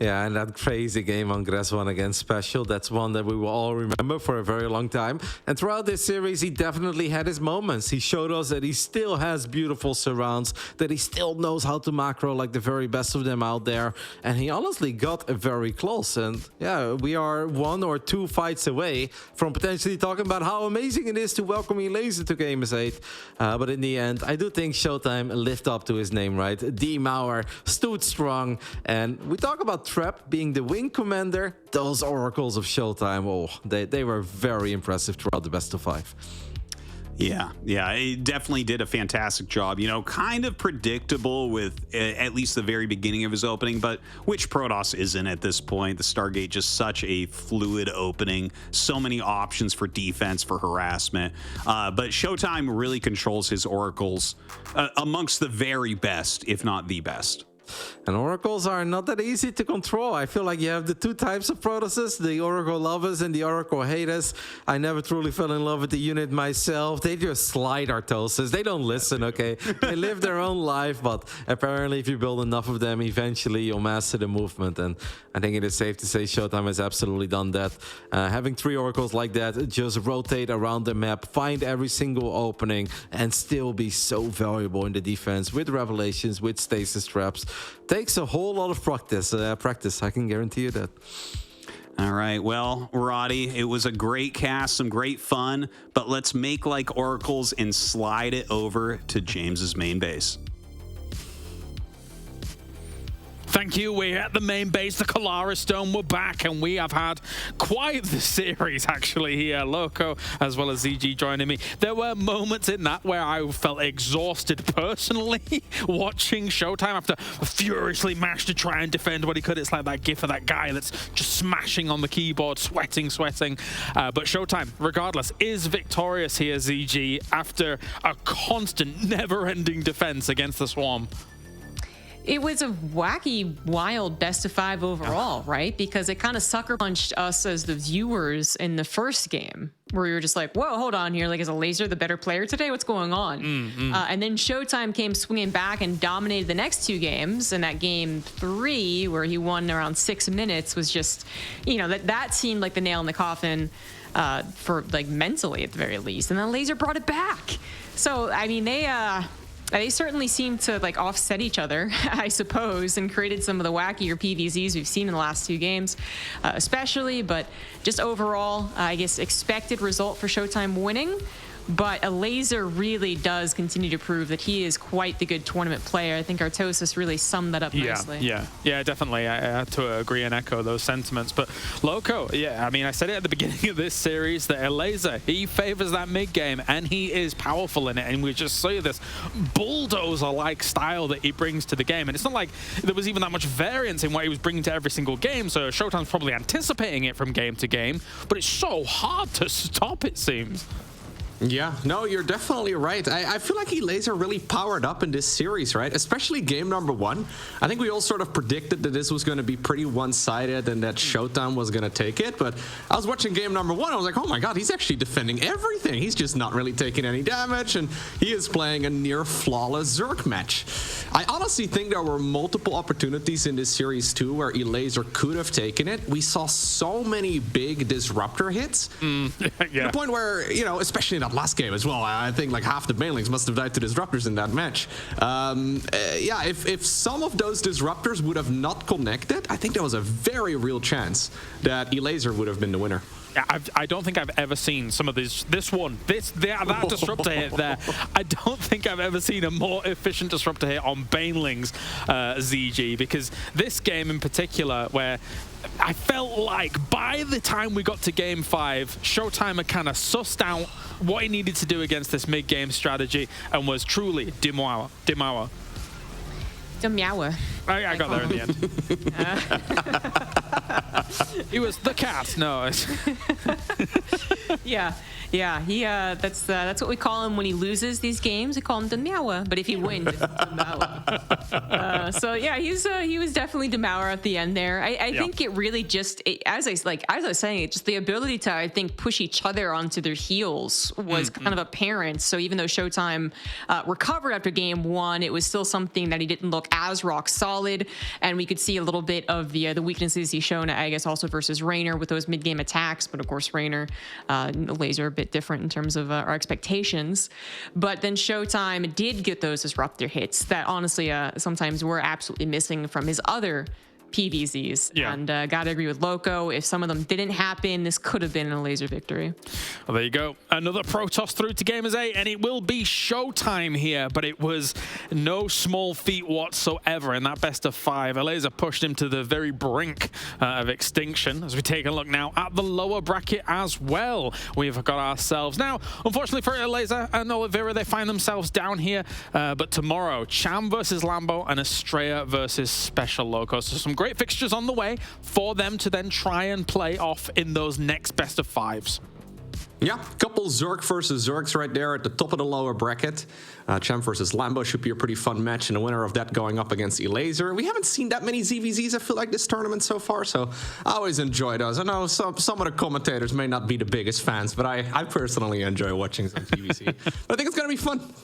Yeah, and that crazy game on Gresvan against Special, that's one that we will all remember for a very long time. And throughout this series, he definitely had his moments. He showed us that he still has beautiful surrounds, that he still knows how to macro like the very best of them out there. And he honestly got very close. And yeah, we are 1 or 2 fights away from potentially talking about how amazing it is to welcome Elazer to Gamers 8. But in the end, I do think ShoWTimE lived up to his name, right? D Mauer stood strong. And we talk about Trap being the wing commander. Those oracles of ShoWTimE, oh, they were very impressive throughout the best of 5. Yeah, he definitely did a fantastic job. You know, kind of predictable with at least the very beginning of his opening, but which Protoss isn't at this point? The Stargate, just such a fluid opening, so many options for defense, for harassment. But ShoWTimE really controls his oracles amongst the very best, if not the best. And oracles are not that easy to control. I feel like you have the 2 types of Protosses, the oracle lovers and the oracle haters. I never truly fell in love with the unit myself. They just slide Artosis. They don't listen, okay? They live their own life, but apparently if you build enough of them, eventually you'll master the movement. And I think it is safe to say ShoWTimE has absolutely done that. Having 3 oracles like that, just rotate around the map, find every single opening, and still be so valuable in the defense with revelations, with stasis traps. Takes a whole lot of practice, I can guarantee you that. All right, well, Roddy, it was a great cast, some great fun, but let's make like oracles and slide it over to James's main base. Thank you. We're at the main base, the Kalaris Dome. We're back, and we have had quite the series, actually, here. Loco, as well as ZG joining me. There were moments in that where I felt exhausted personally watching ShoWTimE after furiously mashed to try and defend what he could. It's like that gif of that guy that's just smashing on the keyboard, sweating. But ShoWTimE, regardless, is victorious here, ZG, after a constant, never-ending defense against the Swarm. It was a wacky, wild best of 5 overall, right? Because it kind of sucker punched us as the viewers in the first game, where we were just like, whoa, hold on here. Like, is Elazer the better player today? What's going on? And then ShoWTimE came swinging back and dominated the next 2 games. And that game 3, where he won around 6 minutes, was just, you know, that seemed like the nail in the coffin for, like, mentally at the very least. And then Elazer brought it back. So, I mean, they certainly seem to like offset each other, I suppose, and created some of the wackier PVZs we've seen in the last 2 games, especially. But just overall, I guess expected result for ShoWTimE winning. But Elazer really does continue to prove that he is quite the good tournament player. I think Artosis really summed that up nicely. Yeah, definitely. I had to agree and echo those sentiments. But Loco, yeah, I mean, I said it at the beginning of this series that Elazer, he favors that mid game, and he is powerful in it. And we just see this bulldozer-like style that he brings to the game. And it's not like there was even that much variance in what he was bringing to every single game. So ShoWTimE's probably anticipating it from game to game, but it's so hard to stop, it seems. Yeah, no, you're definitely right. I feel like Elazer really powered up in this series, right? Especially game number 1. I think we all sort of predicted that this was going to be pretty one-sided and that ShoWTimE was going to take it. But I was watching game number 1. I was like, oh my god, he's actually defending everything. He's just not really taking any damage, and he is playing a near-flawless Zerg match. I honestly think there were multiple opportunities in this series too where Elazer could have taken it. We saw so many big disruptor hits. To the point where, you know, especially in that last game as well, I think like half the banelings must have died to disruptors in that match. Yeah, if some of those disruptors would have not connected, I think there was a very real chance that Elazer would have been the winner. I don't think I've ever seen some of that disruptor hit there. I don't think I've ever seen a more efficient disruptor hit on banelings, ZG, because this game in particular, where I felt like by the time we got to game 5, ShoWTimE had kind of sussed out what he needed to do against this mid-game strategy and was truly Dimauer. Dimauer. I got there in the end. He was the cat. No. Yeah. He that's what we call him when he loses these games. We call him Demower. But if he wins, it's Demower. So yeah, he was definitely Demower at the end there. I think it really just as I was saying, it's just the ability to, I think, push each other onto their heels was kind of apparent. So even though ShoWTimE recovered after game one, it was still something that he didn't look as rock solid, and we could see a little bit of the weaknesses he's shown, I guess, also versus Raynor with those mid-game attacks. But of course, Raynor, Elazer, a bit different in terms of our expectations. But then ShoWTimE did get those disruptor hits that honestly sometimes were absolutely missing from his other PVZs. Yeah. And gotta agree with Loco. If some of them didn't happen, this could have been an Elazer victory. Well, there you go. Another Protoss through to Gamers 8, and it will be ShoWTimE here, but it was no small feat whatsoever in that best of 5. Elazer pushed him to the very brink of extinction. As we take a look now at the lower bracket as well, we've got ourselves now, unfortunately for Elazer and Oliveira, they find themselves down here, but tomorrow, Cham versus Lambo and Estrella versus Special Loco. So some great fixtures on the way for them to then try and play off in those next best of 5s. Yeah, couple Zerg versus Zergs right there at the top of the lower bracket. Cham versus Lambo should be a pretty fun match, and the winner of that going up against Elazer. We haven't seen that many ZVZs, I feel like, this tournament so far, so I always enjoy those. I know some of the commentators may not be the biggest fans, but I personally enjoy watching some ZVZ. But I think it's going to be fun.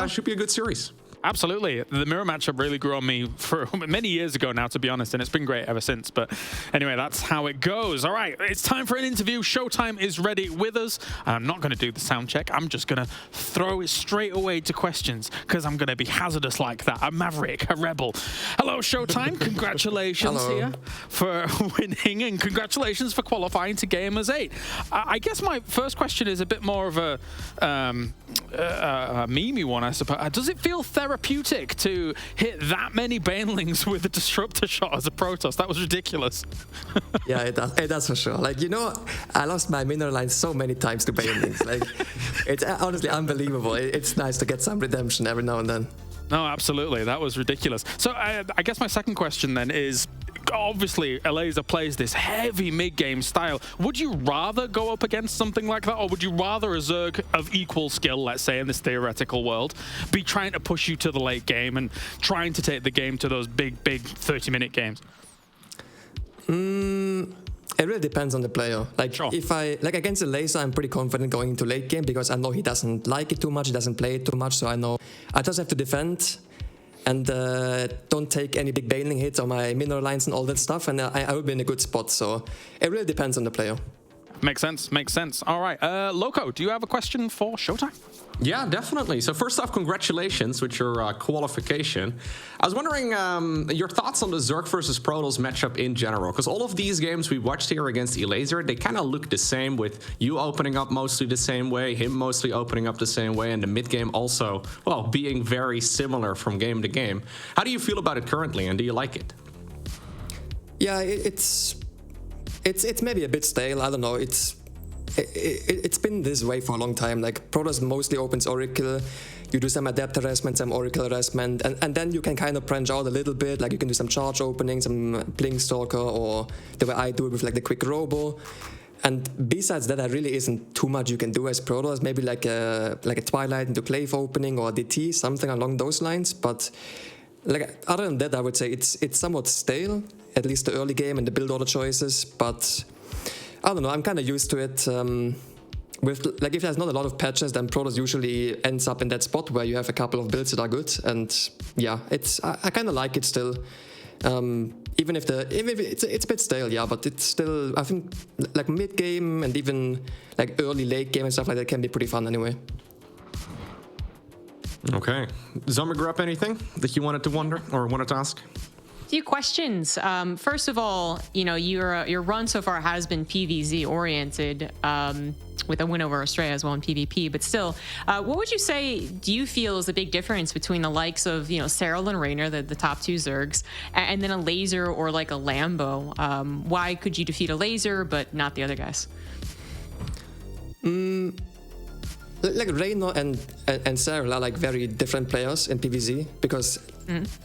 Should be a good series. Absolutely. The mirror matchup really grew on me for many years ago now, to be honest, and it's been great ever since. But anyway, that's how it goes. All right, it's time for an interview. ShoWTimE is ready with us. I'm not going to do the sound check. I'm just going to throw it straight away to questions because I'm going to be hazardous like that. A maverick, a rebel. Hello, ShoWTimE. Congratulations here for winning, and congratulations for qualifying to Gamers 8. I guess my first question is a bit more of a memey one, I suppose. Does it feel therapeutic to hit that many banelings with a disruptor shot as a Protoss? That was ridiculous. Yeah, it does for sure. Like, I lost my mineral line so many times to banelings. Like, it's honestly unbelievable. It's nice to get some redemption every now and then. No, absolutely. That was ridiculous. So I guess my second question then is, obviously, Elazer plays this heavy mid-game style. Would you rather go up against something like that, or would you rather a Zerg of equal skill, let's say, in this theoretical world, be trying to push you to the late game and trying to take the game to those big 30-minute games? It really depends on the player. Like, Sure. if against Elazer, I'm pretty confident going into late game because I know he doesn't like it too much, he doesn't play it too much, so I know I just have to defend and don't take any big baneling hits on my mineral lines and all that stuff, and I will be in a good spot. So it really depends on the player. Makes sense. All right. Loco, do you have a question for ShoWTimE? Yeah, definitely. So first off, congratulations with your qualification. I was wondering your thoughts on the Zerg versus Protoss matchup in general, because all of these games we watched here against Elazer, they kind of look the same, with you opening up mostly the same way, him mostly opening up the same way, and the mid game also, well, being very similar from game to game. How do you feel about it currently, and do you like it? Yeah, it's maybe a bit stale. I don't know. It's been this way for a long time. Like, Protoss mostly opens Oracle. You do some Adapter harassment, some Oracle harassment, and then you can kind of branch out a little bit. Like, you can do some charge opening, some Blink Stalker, or the way I do it with like the quick Robo. And besides that, there really isn't too much you can do as Protoss. Maybe like a Twilight into Glaive opening or DT, something along those lines. But like, other than that, I would say it's somewhat stale, at least the early game and the build order choices. But I don't know, I'm kind of used to it. With like, if there's not a lot of patches, then Protoss usually ends up in that spot where you have a couple of builds that are good. And yeah, I kind of like it still. Even if it's a bit stale, yeah, but it's still, I think, like mid game and even like early late game and stuff like that can be pretty fun anyway. Okay, Zombie, anything that you wanted to ask? Few questions. First of all, your run so far has been PvZ oriented, with a win over Estrella as well in PvP. But still, what would you say do you feel is the big difference between the likes of Serral and Raynor, the top two Zergs, and then a Elazer or like a Lambo? Why could you defeat a Elazer but not the other guys? Like Raynor and Serral are like very different players in PvZ because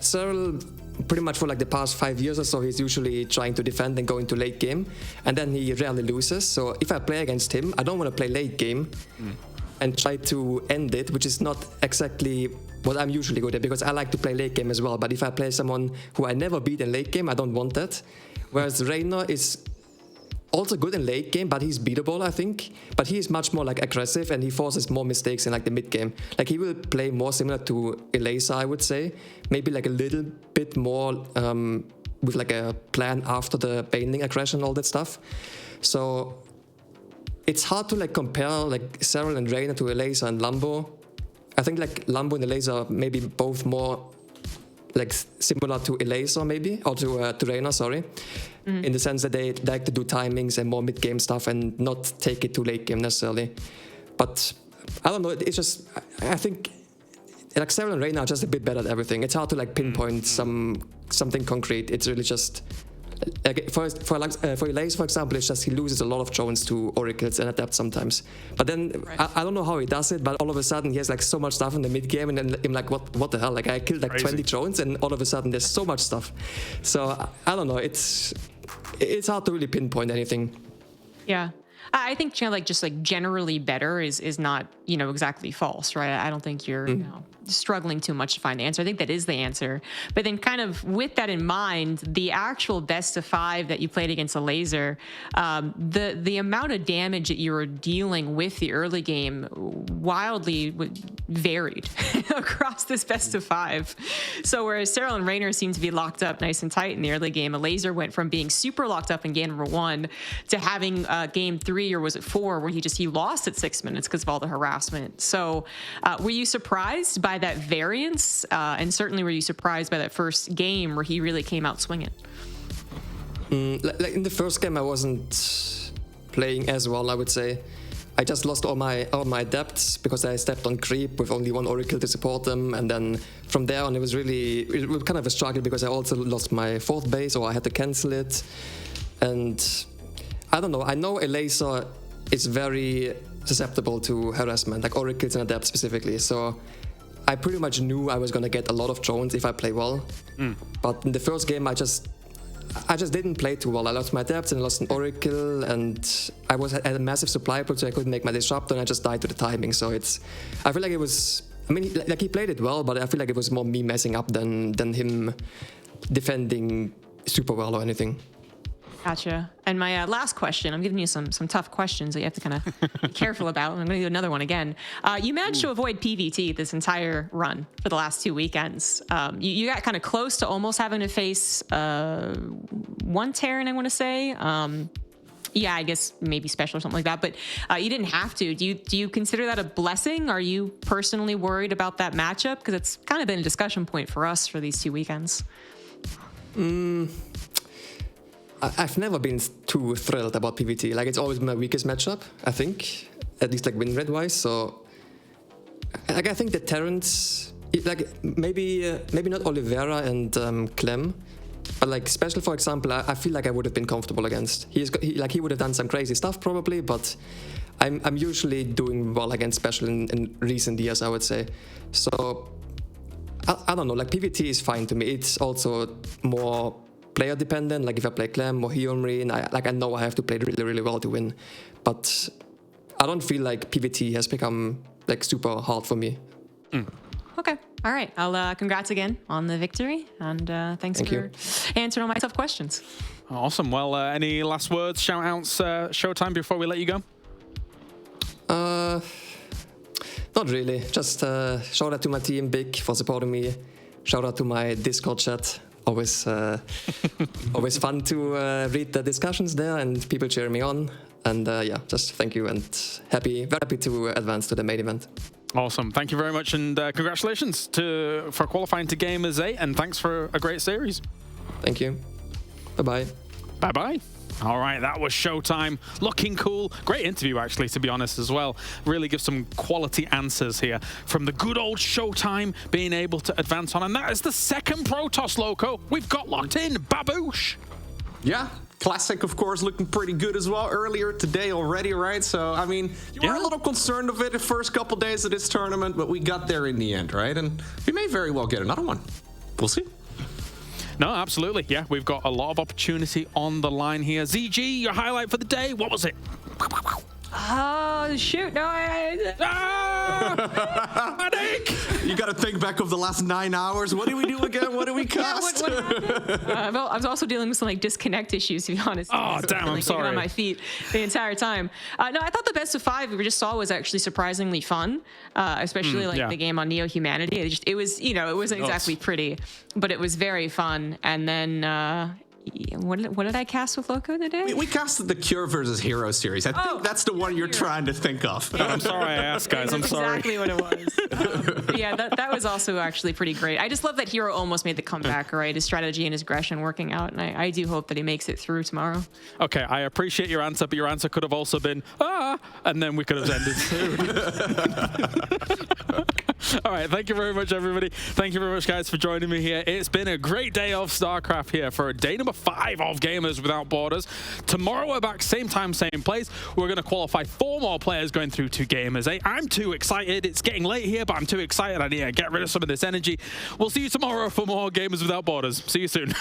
Serral pretty much for like the past 5 years or so, he's usually trying to defend and go into late game, and then he rarely loses. So if I play against him, I don't want to play late game and try to end it, which is not exactly what I'm usually good at, because I like to play late game as well. But if I play someone who I never beat in late game, I don't want that. Whereas Reina is also good in late game, but he's beatable, I think. But he is much more like aggressive, and he forces more mistakes in like the mid game. Like he will play more similar to Elazer, I would say. Maybe like a little bit more with like a plan after the baneling aggression, all that stuff. So it's hard to like compare like Cyril and Reina to Elazer and Lambo. I think like Lambo and Elazer are maybe both more like similar to Elazer maybe, or to Reina, sorry, in the sense that they like to do timings and more mid-game stuff and not take it to late game necessarily. But I don't know, it's just, I think like Cyril and Reina are just a bit better at everything. It's hard to like pinpoint something concrete. It's really just, like for Elazer, for example, it's just he loses a lot of drones to oracles and adepts sometimes. But then I don't know how he does it, but all of a sudden he has like so much stuff in the mid game, and then I'm like, what the hell? Like I killed like Crazy. 20 drones, and all of a sudden there's so much stuff. So I don't know. It's hard to really pinpoint anything. Yeah. I think just like generally better is not, exactly false, right? I don't think you're struggling too much to find the answer. I think that is the answer. But then kind of with that in mind, the actual best of 5 that you played against Elazer, the amount of damage that you were dealing with the early game wildly varied across this best of 5. So whereas Cyril and Raynor seem to be locked up nice and tight in the early game, Elazer went from being super locked up in game number 1 to having game 3, or was it 4, where he lost at 6 minutes because of all the harassment. So were you surprised by that variance? And certainly were you surprised by that first game where he really came out swinging? Like in the first game, I wasn't playing as well, I would say. I just lost all my adepts because I stepped on creep with only one oracle to support them, and then from there on it was kind of a struggle because I also lost my 4th base, or I had to cancel it. And I don't know, I know Elazer is very susceptible to harassment, like oracles and adepts specifically, so I pretty much knew I was gonna get a lot of drones if I play well. But in the first game I just didn't play too well. I lost my adepts and I lost an oracle, and I had a massive supply pool, so I couldn't make my disruptor, and I just died to the timing. So I feel like it was, I mean, like he played it well, but I feel like it was more me messing up than him defending super well or anything. Gotcha. And my last question, I'm giving you some tough questions that you have to kind of be careful about. I'm going to do another one again. You managed to avoid PvT this entire run for the last 2 weekends. You got kind of close to almost having to face one Terran, I want to say. Yeah, I guess maybe special or something like that. But you didn't have to. Do you consider that a blessing? Are you personally worried about that matchup? Because it's kind of been a discussion point for us for these 2 weekends. I've never been too thrilled about PvT. Like, it's always my weakest matchup, I think, at least like win rate wise. So, like, I think the Terrans, like maybe not Oliveira and Clem, but like Special, for example, I feel like I would have been comfortable against. He would have done some crazy stuff probably, but I'm usually doing well against Special in recent years, I would say. So I don't know. Like, PvT is fine to me. It's also more player dependent. Like if I play Clem or Hyomrin, I know I have to play really, really well to win. But I don't feel like PvT has become like super hard for me. Okay. All right. I'll congrats again on the victory, and thanks for answering all my tough questions. Awesome. Well, any last words, shout outs, ShoWTimE, before we let you go? Not really. Just shout out to my team, Big, for supporting me. Shout out to my Discord chat. Always fun to read the discussions there and people cheering me on. And yeah, just thank you, and very happy to advance to the main event. Awesome. Thank you very much, and congratulations for qualifying to Gamers 8, and thanks for a great series. Thank you. Bye-bye. Bye-bye. All right, that was ShoWTimE. Looking cool. Great interview, actually, to be honest, as well. Really gives some quality answers here from the good old ShoWTimE being able to advance on. And that is the second Protoss loco we've got locked in. Baboosh. Yeah. Classic, of course, looking pretty good as well earlier today already, right? So, I mean, you were a little concerned of it the first couple days of this tournament, but we got there in the end, right? And we may very well get another one. We'll see. No, absolutely. Yeah, we've got a lot of opportunity on the line here. ZG, your highlight for the day, what was it? Oh, shoot. No, Panic! You got to think back of the last 9 hours. What did we do again? What did we cast? what happened? Well, I was also dealing with some like disconnect issues, to be honest. Oh, damn, I'm sorry. On my feet the entire time. No, I thought the best of 5 we just saw was actually surprisingly fun, especially the game on NeoHumanity. It was, you know, it wasn't exactly pretty, but it was very fun. And then what did I cast with Loco today? We casted the Cure versus Hero series. I think that's the one you're trying to think of. I'm sorry I asked, guys. I'm sorry. Exactly what it was. Yeah, that was also actually pretty great. I just love that Hero almost made the comeback, right? His strategy and his aggression working out, and I do hope that he makes it through tomorrow. Okay, I appreciate your answer, but your answer could have also been, and then we could have ended soon. All right, thank you very much, everybody. Thank you very much, guys, for joining me here. It's been a great day of StarCraft here for day number 5 of Gamers Without Borders. Tomorrow we're back, same time, same place. We're going to qualify 4 more players going through to Gamers 8. I'm too excited. It's getting late here, but I'm too excited. I need to get rid of some of this energy. We'll see you tomorrow for more Gamers Without Borders. See you soon.